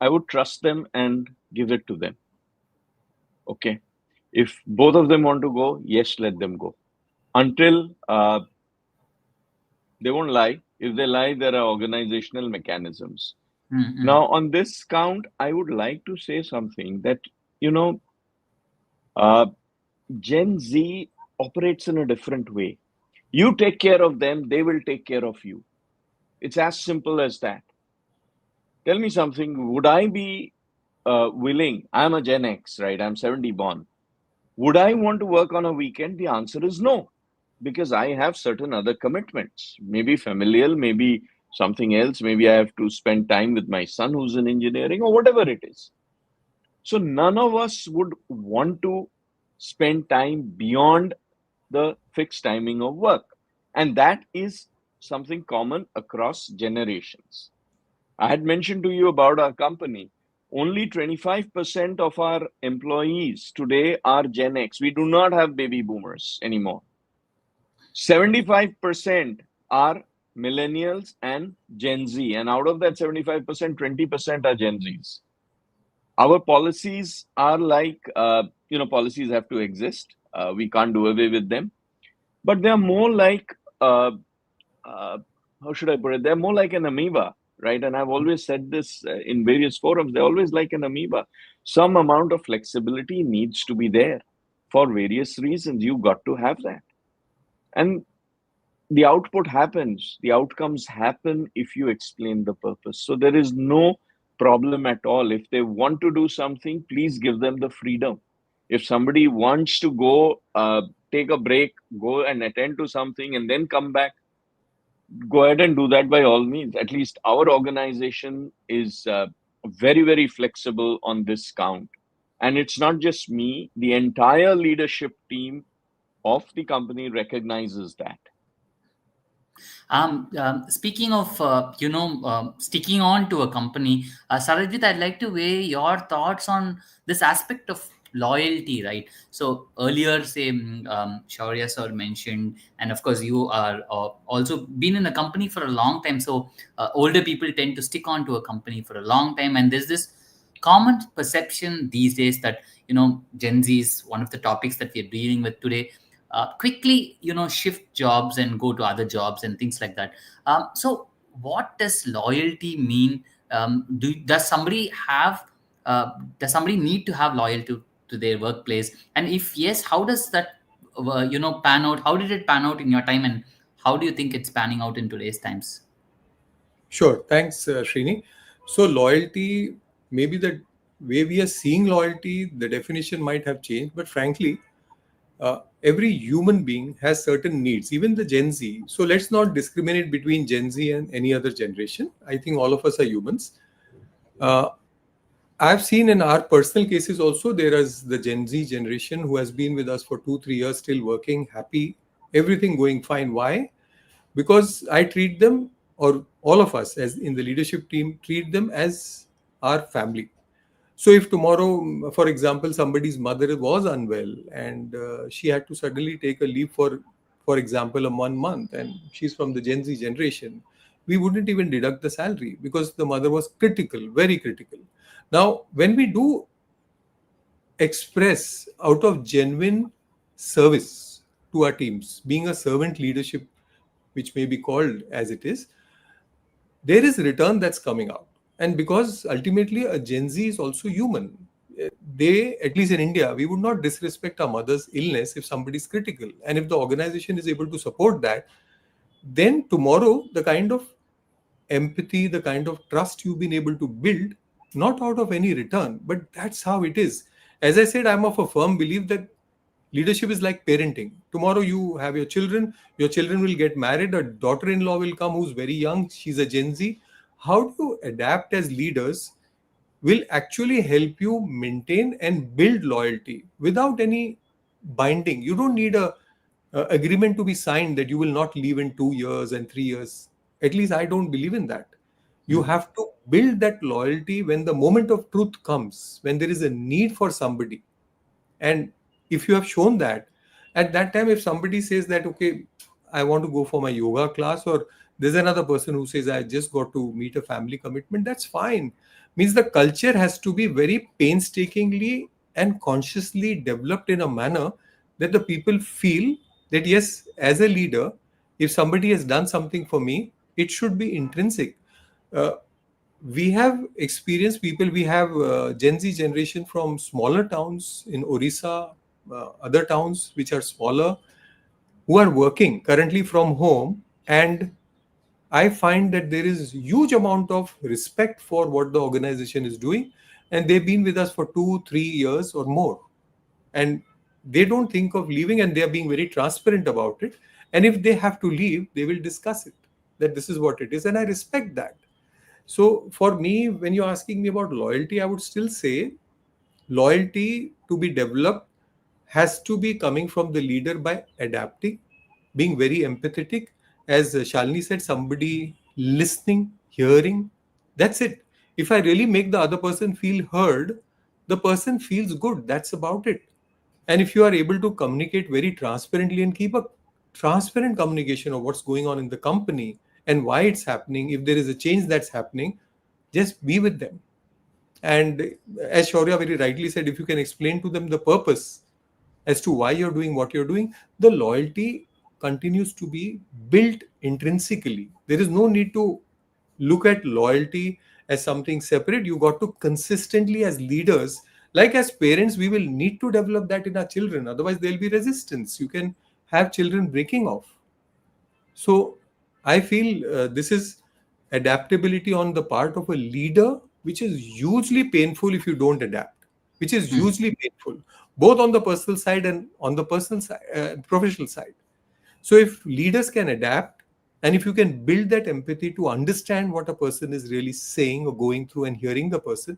I would trust them and give it to them. Okay. If both of them want to go, yes, let them go. Until they won't lie. If they lie, there are organizational mechanisms. Mm-hmm. Now, on this count, I would like to say something that, you know, uh, Gen Z operates in a different way. You take care of them, they will take care of you. It's as simple as that. Tell me something. Would I be willing? I'm a Gen X, right? I'm 70 born. Would I want to work on a weekend? The answer is no, because I have certain other commitments, maybe familial, maybe something else. Maybe I have to spend time with my son who's in engineering, or whatever it is. So none of us would want to spend time beyond the fixed timing of work. And that is something common across generations. I had mentioned to you about our company. Only 25% of our employees today are Gen X. We do not have baby boomers anymore. 75% are millennials and Gen Z. And out of that 75%, 20% are Gen Zs. Our policies are like, policies have to exist. We can't do away with them. But they're more like, how should I put it? They're more like an amoeba, right? And I've always said this in various forums. They're always like an amoeba. Some amount of flexibility needs to be there for various reasons. You've got to have that. And the output happens, the outcomes happen if you explain the purpose. So there is no problem at all. If they want to do something, please give them the freedom. If somebody wants to go take a break, go and attend to something and then come back, go ahead and do that by all means. At least our organization is very, very flexible on this count. And it's not just me, the entire leadership team of the company recognizes that. Speaking of, sticking on to a company, Sarajit, I'd like to weigh your thoughts on this aspect of loyalty, right? So earlier, say, Shaurya sir mentioned, and of course, you are also been in a company for a long time. So older people tend to stick on to a company for a long time, and there's this common perception these days that Gen Z is one of the topics that we're dealing with today. Quickly shift jobs and go to other jobs and things like that. So what does loyalty mean? Does somebody need to have loyalty to their workplace, and if yes, how does that pan out? How did it pan out in your time, and how do you think it's panning out in today's times? Sure. Thanks, Srini. So, loyalty, maybe the way we are seeing loyalty, the definition might have changed, but frankly, every human being has certain needs, even the Gen Z. So let's not discriminate between Gen Z and any other generation. I think all of us are humans. Uh, I've seen in our personal cases also, there is the Gen Z generation who has been with us for 2, 3 years, still working, happy, everything going fine. Why? Because I treat them, or all of us as in the leadership team, treat them as our family. So if tomorrow, for example, somebody's mother was unwell and she had to suddenly take a leave for example, a 1 month, and she's from the Gen Z generation, we wouldn't even deduct the salary because the mother was critical, very critical. Now, when we do express out of genuine service to our teams, being a servant leadership, which may be called as it is, there is return that's coming out. And because ultimately a Gen Z is also human, they, at least in India, we would not disrespect our mother's illness if somebody is critical. And if the organization is able to support that, then tomorrow the kind of empathy, the kind of trust you've been able to build, not out of any return, but that's how it is. As I said, I'm of a firm belief that leadership is like parenting. Tomorrow you have your children will get married, a daughter-in-law will come who's very young, she's a Gen Z. How do you adapt as leaders will actually help you maintain and build loyalty without any binding. You don't need a agreement to be signed that you will not leave in 2 years and 3 years. At least I don't believe in that. You have to build that loyalty when the moment of truth comes, when there is a need for somebody. And if you have shown that, at that time, if somebody says that, okay, I want to go for my yoga class, or there's another person who says, I just got to meet a family commitment, that's fine. Means the culture has to be very painstakingly and consciously developed in a manner that the people feel that, yes, as a leader, if somebody has done something for me, it should be intrinsic. Uh, we have experienced people, we have Gen Z generation from smaller towns in Orissa, other towns which are smaller, who are working currently from home, and I find that there is huge amount of respect for what the organization is doing, and they've been with us for 2, 3 years or more, and they don't think of leaving, and they are being very transparent about it. And if they have to leave, they will discuss it, that this is what it is, and I respect that. So for me, when you're asking me about loyalty, I would still say loyalty to be developed has to be coming from the leader by adapting, being very empathetic. As Shalini said, somebody listening, hearing. That's it. If I really make the other person feel heard, the person feels good. That's about it. And if you are able to communicate very transparently and keep a transparent communication of what's going on in the company and why it's happening, if there is a change that's happening, just be with them. And as Shaurya very rightly said, if you can explain to them the purpose as to why you're doing what you're doing, the loyalty continues to be built intrinsically. There is no need to look at loyalty as something separate. You got to consistently, as leaders, like as parents, we will need to develop that in our children. Otherwise, there'll be resistance. You can have children breaking off. So I feel this is adaptability on the part of a leader, which is hugely painful if you don't adapt, which is hugely painful, both on the personal side and on the personal side, professional side. So if leaders can adapt, and if you can build that empathy to understand what a person is really saying or going through and hearing the person,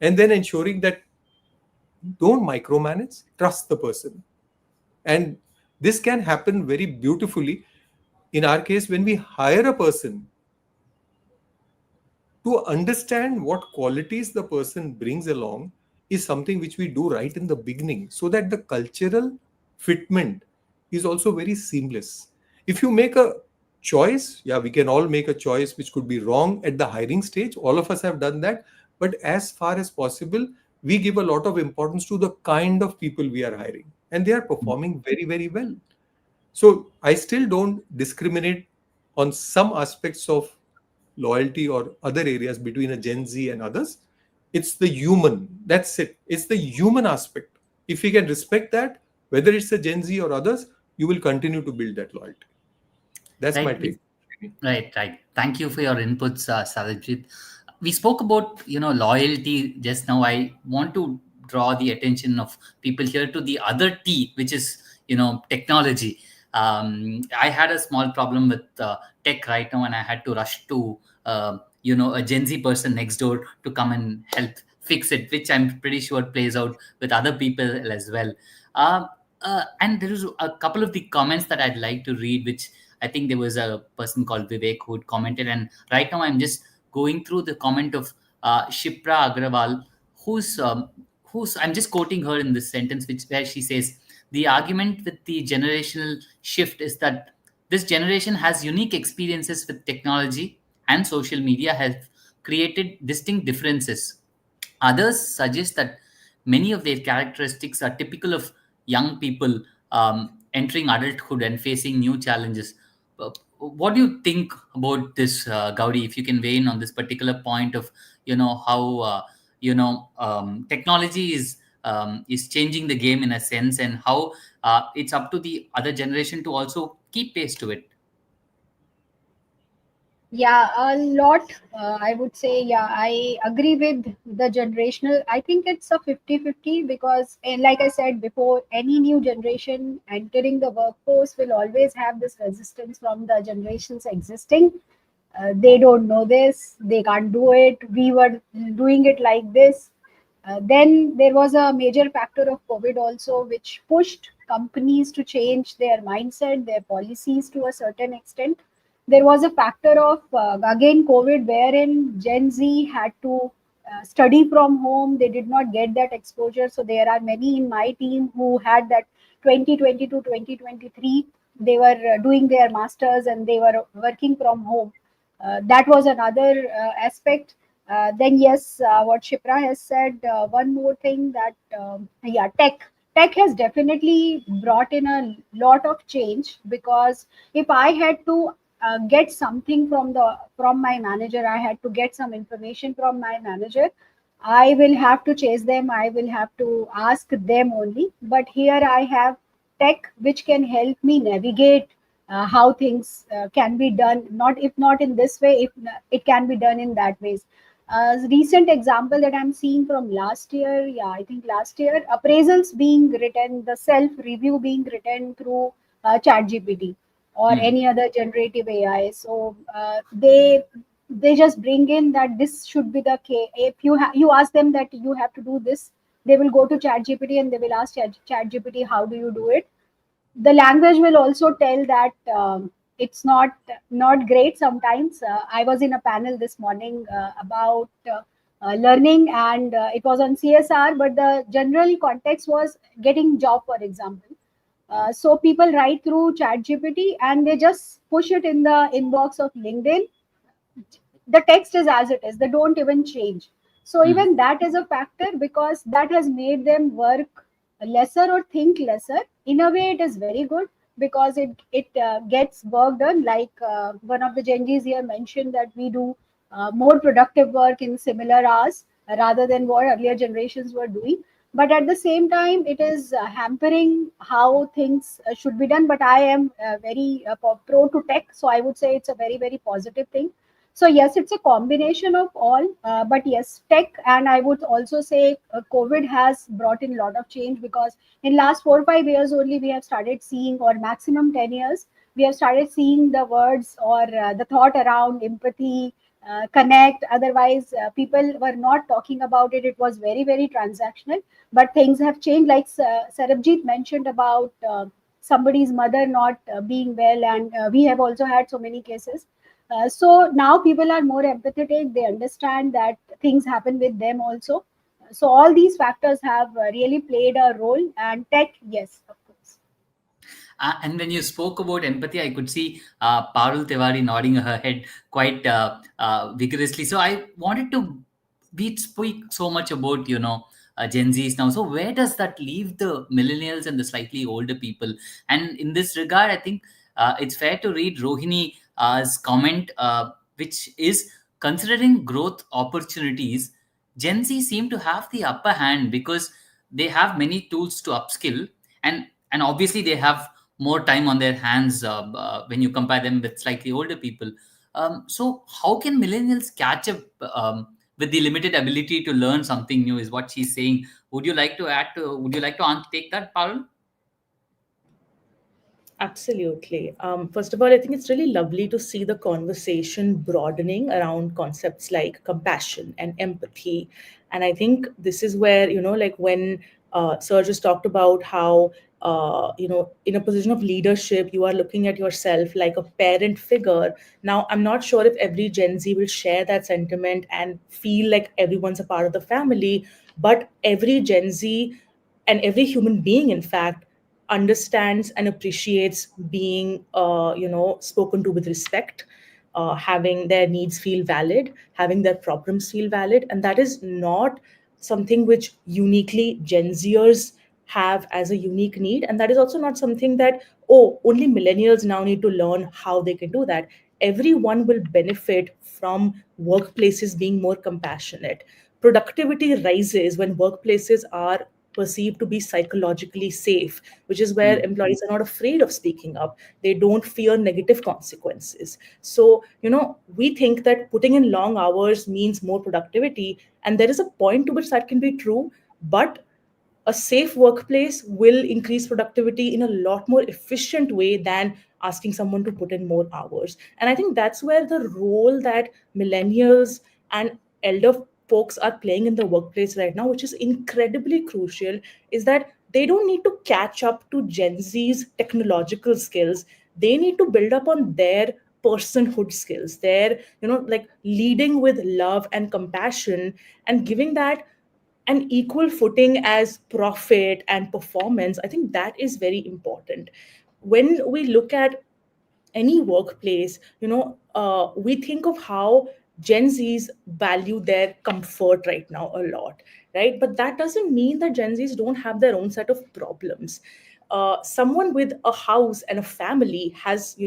and then ensuring that don't micromanage, trust the person. And this can happen very beautifully. In our case, when we hire a person, to understand what qualities the person brings along is something which we do right in the beginning, so that the cultural fitment is also very seamless. If you make a choice, yeah, we can all make a choice which could be wrong at the hiring stage. All of us have done that. But as far as possible, we give a lot of importance to the kind of people we are hiring, and they are performing very, very well. So I still don't discriminate on some aspects of loyalty or other areas between a Gen Z and others. It's the human. That's it. It's the human aspect. If we can respect that, whether it's a Gen Z or others, you will continue to build that loyalty. That's my Right. take. Right, right. Thank you for your inputs, Sarajit. We spoke about loyalty just now. I want to draw the attention of people here to the other T, which is, technology. I had a small problem with tech right now, and I had to rush to a Gen Z person next door to come and help fix it, which I'm pretty sure plays out with other people as well. uh, and there is a couple of the comments that I'd like to read, which I think there was a person called Vivek who had commented, and right now I'm just going through the comment of Shipra Agrawal, who's I'm just quoting her in this sentence, which where she says the argument with the generational shift is that this generation has unique experiences with technology and social media have created distinct differences. Others suggest that many of their characteristics are typical of young people entering adulthood and facing new challenges. What do you think about this, Gaudi? If you can weigh in on this particular point of, how technology is changing the game in a sense, and how it's up to the other generation to also keep pace to it. Yeah, a lot. I would say, yeah, I agree with the generational. I think it's a 50-50 because, like I said before, any new generation entering the workforce will always have this resistance from the generations existing. They don't know this, they can't do it, we were doing it like this. Then there was a major factor of COVID also, which pushed companies to change their mindset, their policies to a certain extent. There was a factor of, again, COVID, wherein Gen Z had to study from home. They did not get that exposure. So there are many in my team who had that 2020 to 2023. They were doing their masters and they were working from home. That was another aspect. Then yes, what Shipra has said. One more thing that yeah, tech has definitely brought in a lot of change, because if I had to get something from my manager, I had to get some information from my manager, I will have to chase them, I will have to ask them only. But here I have tech which can help me navigate how things can be done, not if not in this way, if it can be done in that ways. Recent example that I'm seeing from last year, yeah, I think last year, appraisals being written, the self review being written through chat gpt or Hmm. any other generative AI. So they just bring in that this should be the case. If you ask them that you have to do this, they will go to chat gpt and they will ask chat gpt, how do you do it? The language will also tell that it's not great sometimes. I was in a panel this morning about learning, and it was on CSR, but the general context was getting job, for example. So people write through chat gpt and they just push it in the inbox of LinkedIn. The text is as it is, they don't even change. So Hmm. even that is a factor, because that has made them work lesser or think lesser. In a way it is very good, because it gets work done, like one of the Gen Z's here mentioned that we do more productive work in similar hours rather than what earlier generations were doing. But at the same time it is hampering how things should be done. But I am very pro to tech, so I would say it's a very very positive thing. So yes, it's a combination of all. But yes, tech, and I would also say COVID has brought in a lot of change, because in last 4 or 5 years only we have started seeing, or maximum 10 years, we have started seeing the words or the thought around empathy, connect. Otherwise, people were not talking about it. It was very very transactional. But things have changed. Like Sarabjit mentioned about somebody's mother not being well, and we have also had so many cases. So now people are more empathetic. They understand that things happen with them also. So all these factors have really played a role. And tech, yes, of course. And when you spoke about empathy, I could see Parul Tiwari nodding her head quite vigorously. So I wanted to we speak so much about Gen Zs now. So where does that leave the millennials and the slightly older people? And in this regard, I think it's fair to read Rohini's comment, which is considering growth opportunities. Gen Z seem to have the upper hand because they have many tools to upskill, and obviously they have more time on their hands when you compare them with slightly older people. So how can millennials catch up with the limited ability to learn something new, is what she's saying. Would you like to add to? Would you like to take that, Parul? Absolutely. First of all, I think it's really lovely to see the conversation broadening around concepts like compassion and empathy. And I think this is where, like when Sir just talked about how, in a position of leadership, you are looking at yourself like a parent figure. Now, I'm not sure if every Gen Z will share that sentiment and feel like everyone's a part of the family, but every Gen Z and every human being, in fact, understands and appreciates being spoken to with respect, having their needs feel valid, having their problems feel valid. And that is not something which uniquely Gen Zers have as a unique need, and that is also not something that, oh, only millennials now need to learn how they can do that. Everyone will benefit from workplaces being more compassionate. Productivity rises when workplaces are perceived to be psychologically safe, which is where Hmm. employees are not afraid of speaking up. They don't fear negative consequences. So, we think that putting in long hours means more productivity, and there is a point to which that can be true, but a safe workplace will increase productivity in a lot more efficient way than asking someone to put in more hours. And I think that's where the role that millennials and elder folks are playing in the workplace right now, which is incredibly crucial, is that they don't need to catch up to Gen Z's technological skills. They need to build up on their personhood skills. They're, like leading with love and compassion and giving that an equal footing as profit and performance. I think that is very important. When we look at any workplace, we think of how Gen Zs value their comfort right now a lot, right? But that doesn't mean that Gen Zs don't have their own set of problems. Someone with a house and a family has,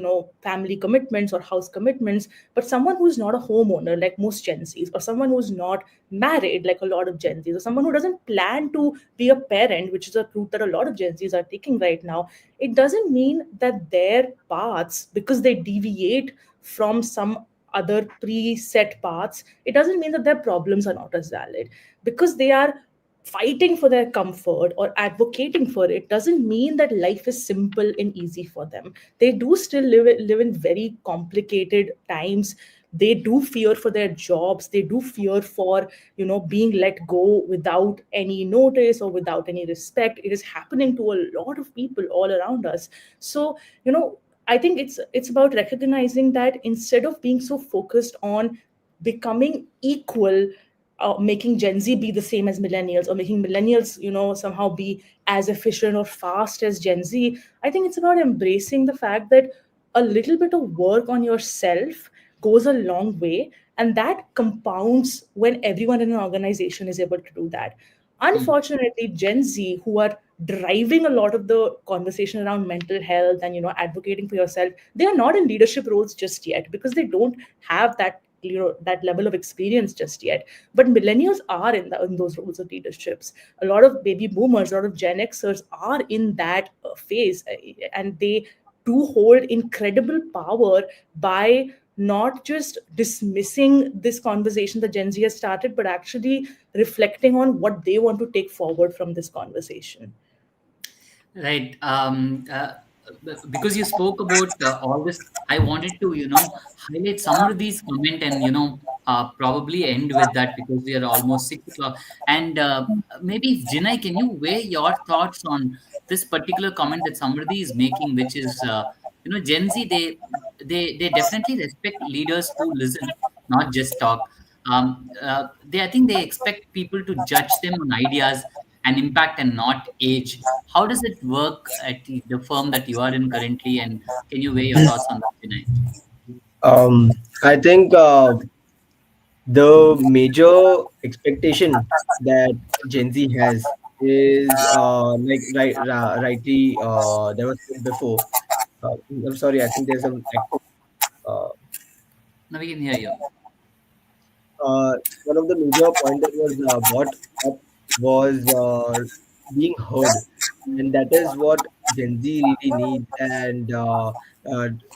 family commitments or house commitments, but someone who's not a homeowner, like most Gen Zs, or someone who's not married, like a lot of Gen Zs, or someone who doesn't plan to be a parent, which is a route that a lot of Gen Zs are taking right now, it doesn't mean that their paths, because they deviate from some other preset paths, it doesn't mean that their problems are not as valid. Because they are fighting for their comfort or advocating for it doesn't mean that life is simple and easy for them. They do still live in very complicated times. They do fear for their jobs. They do fear for, being let go without any notice or without any respect. It is happening to a lot of people all around us. So, I think it's about recognizing that instead of being so focused on becoming equal, making Gen Z be the same as millennials, or making millennials, somehow be as efficient or fast as Gen Z. I think it's about embracing the fact that a little bit of work on yourself goes a long way, and that compounds when everyone in an organization is able to do that. Hmm. Unfortunately, Gen Z, who are driving a lot of the conversation around mental health and advocating for yourself, they are not in leadership roles just yet because they don't have that level of experience just yet. But millennials are in those roles of leaderships. A lot of baby boomers, a lot of Gen Xers are in that phase, and they do hold incredible power by not just dismissing this conversation that Gen Z has started, but actually reflecting on what they want to take forward from this conversation. Right. Because you spoke about all this, I wanted to, highlight some of these comment and, probably end with that because we are almost 6 o'clock. And maybe, Jinai, can you weigh your thoughts on this particular comment that somebody is making, which is, Gen Z, they definitely respect leaders who listen, not just talk. I think they expect people to judge them on ideas and impact and not age. How does it work at the firm that you are in currently? And can you weigh your thoughts on that, Vinay? I think the major expectation that Gen Z has is rightly there was said before. I'm sorry, I think there's some uh, Now we can hear you. uh, one of the major point that was brought up was being heard, and that is what Gen Z really needs. And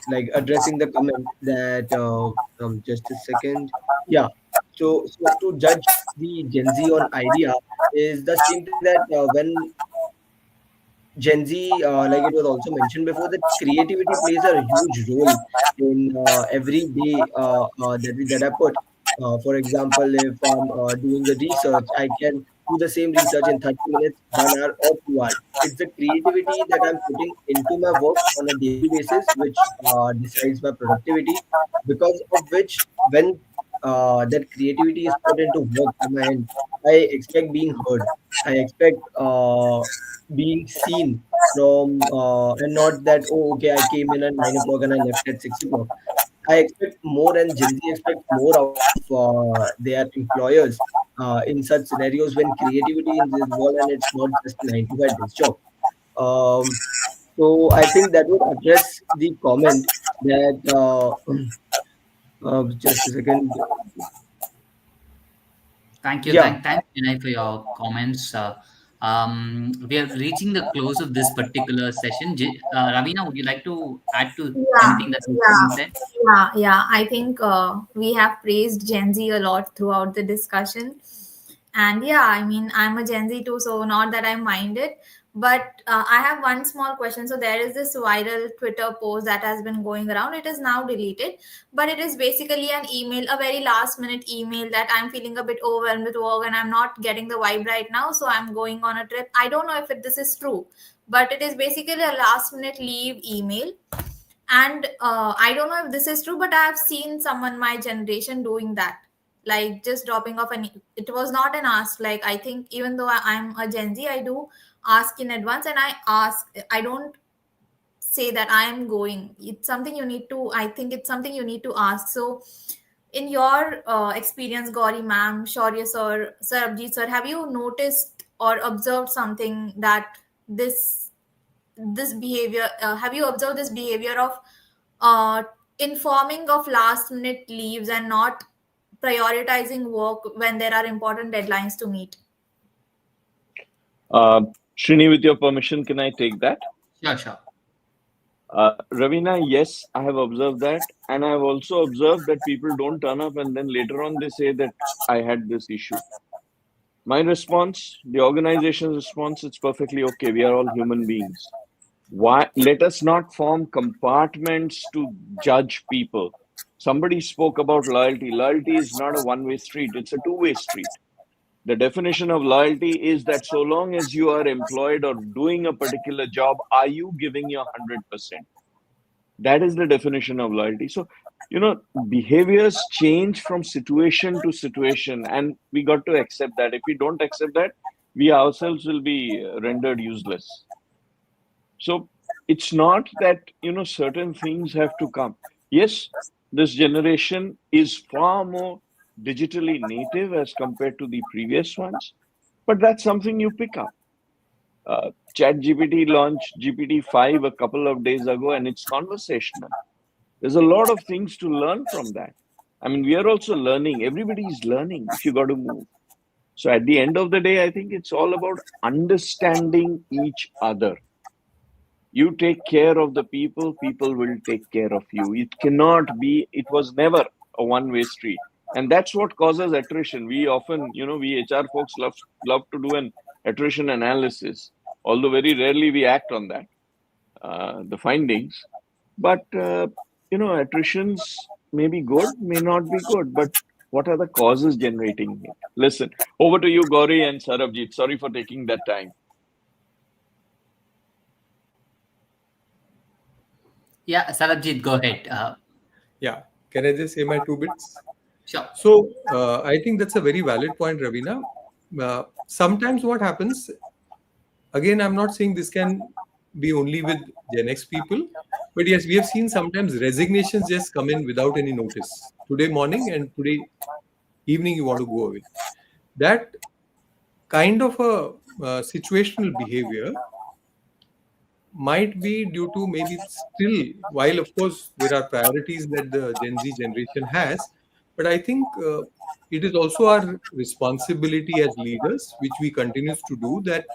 like addressing the comment that just a second, yeah. So to judge the Gen Z on idea is the same thing that when Gen Z, like it was also mentioned before, that creativity plays a huge role in every day that I put. For example, if I'm doing a research, I can do the same research in 30 minutes, 1 hour, or 2 hours. It's the creativity that I'm putting into my work on a daily basis which decides my productivity. Because of which, when that creativity is put into work from my end, I expect being heard. I expect being seen from and not that, oh, okay, I came in at 9 o'clock and I left at 6 o'clock. I expect more, and Gen Z expects more out of their employers in such scenarios when creativity is involved and it's not just a 9 to 5 days job. Um, so I think that would address the comment that just a second. Thank you. Yeah. Thank Vinay, for your comments. We are reaching the close of this particular session. Ravina, would you like to add to Yeah, anything that has been yeah, said? yeah. I think we have praised Gen Z a lot throughout the discussion. And yeah, I mean, I'm a Gen Z too, so not that I mind it. But I have one small question. So there is this viral Twitter post that has been going around. It is now deleted, but it is basically an email, a very last minute email that I'm feeling a bit overwhelmed with work and I'm not getting the vibe right now. So I'm going on a trip. I don't know if this is true, but it is basically a last minute leave email. And I don't know if this is true, but I have seen someone my generation doing that, like just dropping off an, it was not an ask. Like, I think even though I'm a Gen Z, I do ask in advance, and I ask, I don't say that I am going. It's something you need to, I think it's something you need to ask. So in your experience, Gauri ma'am, Shaurya sir, Sir Abjit sir, have you noticed or observed something that this behavior, have you observed this behavior of uh, informing of last minute leaves and not prioritizing work when there are important deadlines to meet? Srini, with your permission, can I take that? Sure, sure. Ravina, yes, I have observed that. And I have also observed that people don't turn up and then later on they say that I had this issue. My response, the organization's response, it's perfectly okay. We are all human beings. Why? Let us not form compartments to judge people. Somebody spoke about loyalty. Loyalty is not a one-way street, it's a two-way street. The definition of loyalty is that so long as you are employed or doing a particular job, are you giving your 100%? That is the definition of loyalty. So, behaviors change from situation to situation, and we got to accept that. If we don't accept that, we ourselves will be rendered useless. So, it's not that, certain things have to come. Yes, this generation is far more digitally native as compared to the previous ones, but that's something you pick up. ChatGPT launched GPT-5 a couple of days ago, and it's conversational. There's a lot of things to learn from that. I mean, we are also learning. Everybody's learning if you got to move. So at the end of the day, I think it's all about understanding each other. You take care of the people, people will take care of you. It cannot be, it was never a one-way street. And that's what causes attrition. We often, we HR folks love to do an attrition analysis, although very rarely we act on that, the findings. But, attritions may be good, may not be good, but what are the causes generating it? Listen, over to you, Gauri and Sarabjit. Sorry for taking that time. Yeah, Sarabjit, go ahead. Yeah. Can I just say my 2 bits? Sure. So I think that's a very valid point, Ravina. Sometimes what happens, again, I'm not saying this can be only with Gen X people, but yes, we have seen sometimes resignations just come in without any notice. Today morning and today evening, you want to go away. That kind of a situational behavior might be due to maybe still, while of course there are priorities that the Gen Z generation has, but I think it is also our responsibility as leaders, which we continues to do, that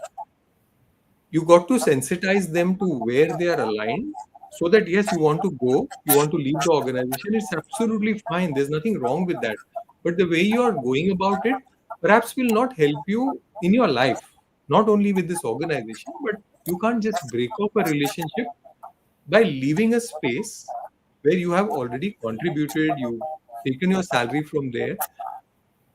you got to sensitize them to where they are aligned, so that yes, you want to go, you want to leave the organization, it's absolutely fine, there's nothing wrong with that. but the way you are going about it perhaps will not help you in your life, not only with this organization, but you can't just break off a relationship by leaving a space where you have already contributed, you've taken your salary from there.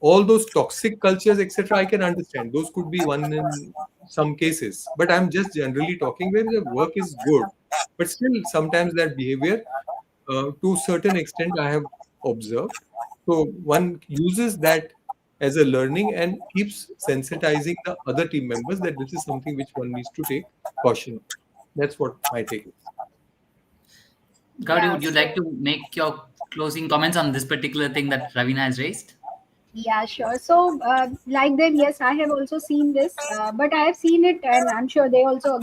All those toxic cultures, etc., I can understand. Those could be one in some cases. But I'm just generally talking where the work is good. But still, sometimes that behavior, to a certain extent, I have observed. So one uses that as a learning and keeps sensitizing the other team members that this is something which one needs to take caution of. That's what my take is. Gauri, Yeah, would you like so to make your closing comments on this particular thing that Ravina has raised? yeah, sure. So, like them, yes, I have also seen this, but I have seen it, and I'm sure they also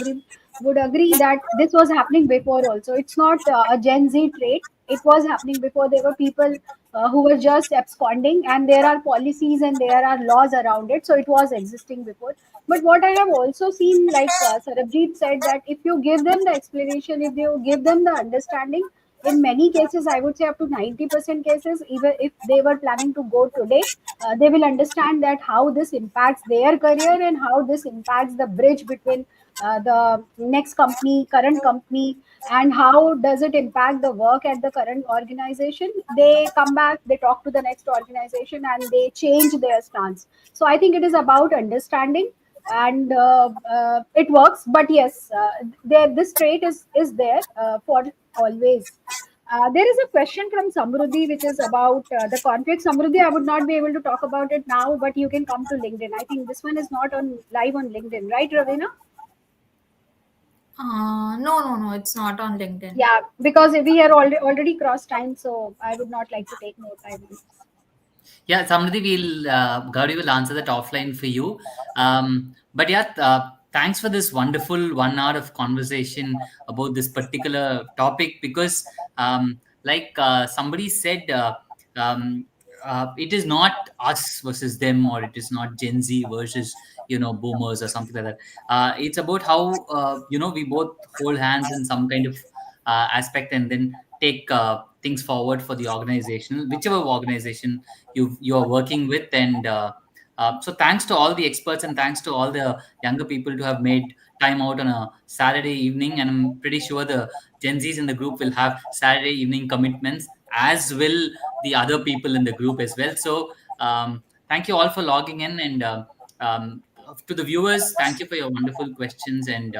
would agree that this was happening before also. It's not a Gen Z trait. It was happening before. There were people who were just absconding, and there are policies and there are laws around it. So it was existing before. But what I have also seen, like Sarabjit said, that if you give them the explanation, if you give them the understanding, in many cases, I would say up to 90% cases, even if they were planning to go today, they will understand that how this impacts their career and how this impacts the bridge between the next company, current company, and how does it impact the work at the current organization. They come back, they talk to the next organization, and they change their stance. So I think it is about understanding, and it works. But yes, there this trait is there for always. There is a question from Samruddhi, which is about the conflict. Samruddhi, I would not be able to talk about it now, but you can come to LinkedIn. I think this one is not on live on LinkedIn, right, Ravina? No, no, no, it's not on LinkedIn. Yeah, because we are already crossed time, so I would not like to take more time on this. Yeah, Samriddhi, Gauri will answer that offline for you. But yeah, thanks for this wonderful 1 hour of conversation about this particular topic because, like somebody said, it is not us versus them, or it is not Gen Z versus boomers or something like that. It's about how we both hold hands in some kind of aspect and then take things forward for the organization, whichever organization you are working with. And so thanks to all the experts and thanks to all the younger people to have made time out on a Saturday evening. And I'm pretty sure the Gen Zs in the group will have Saturday evening commitments, as will the other people in the group as well. So thank you all for logging in. And um, to the viewers, thank you for your wonderful questions. And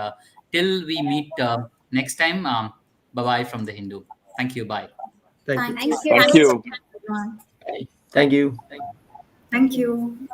till we meet next time, bye bye from the Hindu. Thank you. Bye. Thank you. Thank you. Thank Thank Thank you. you, you. everyone. Thank you. Thank you.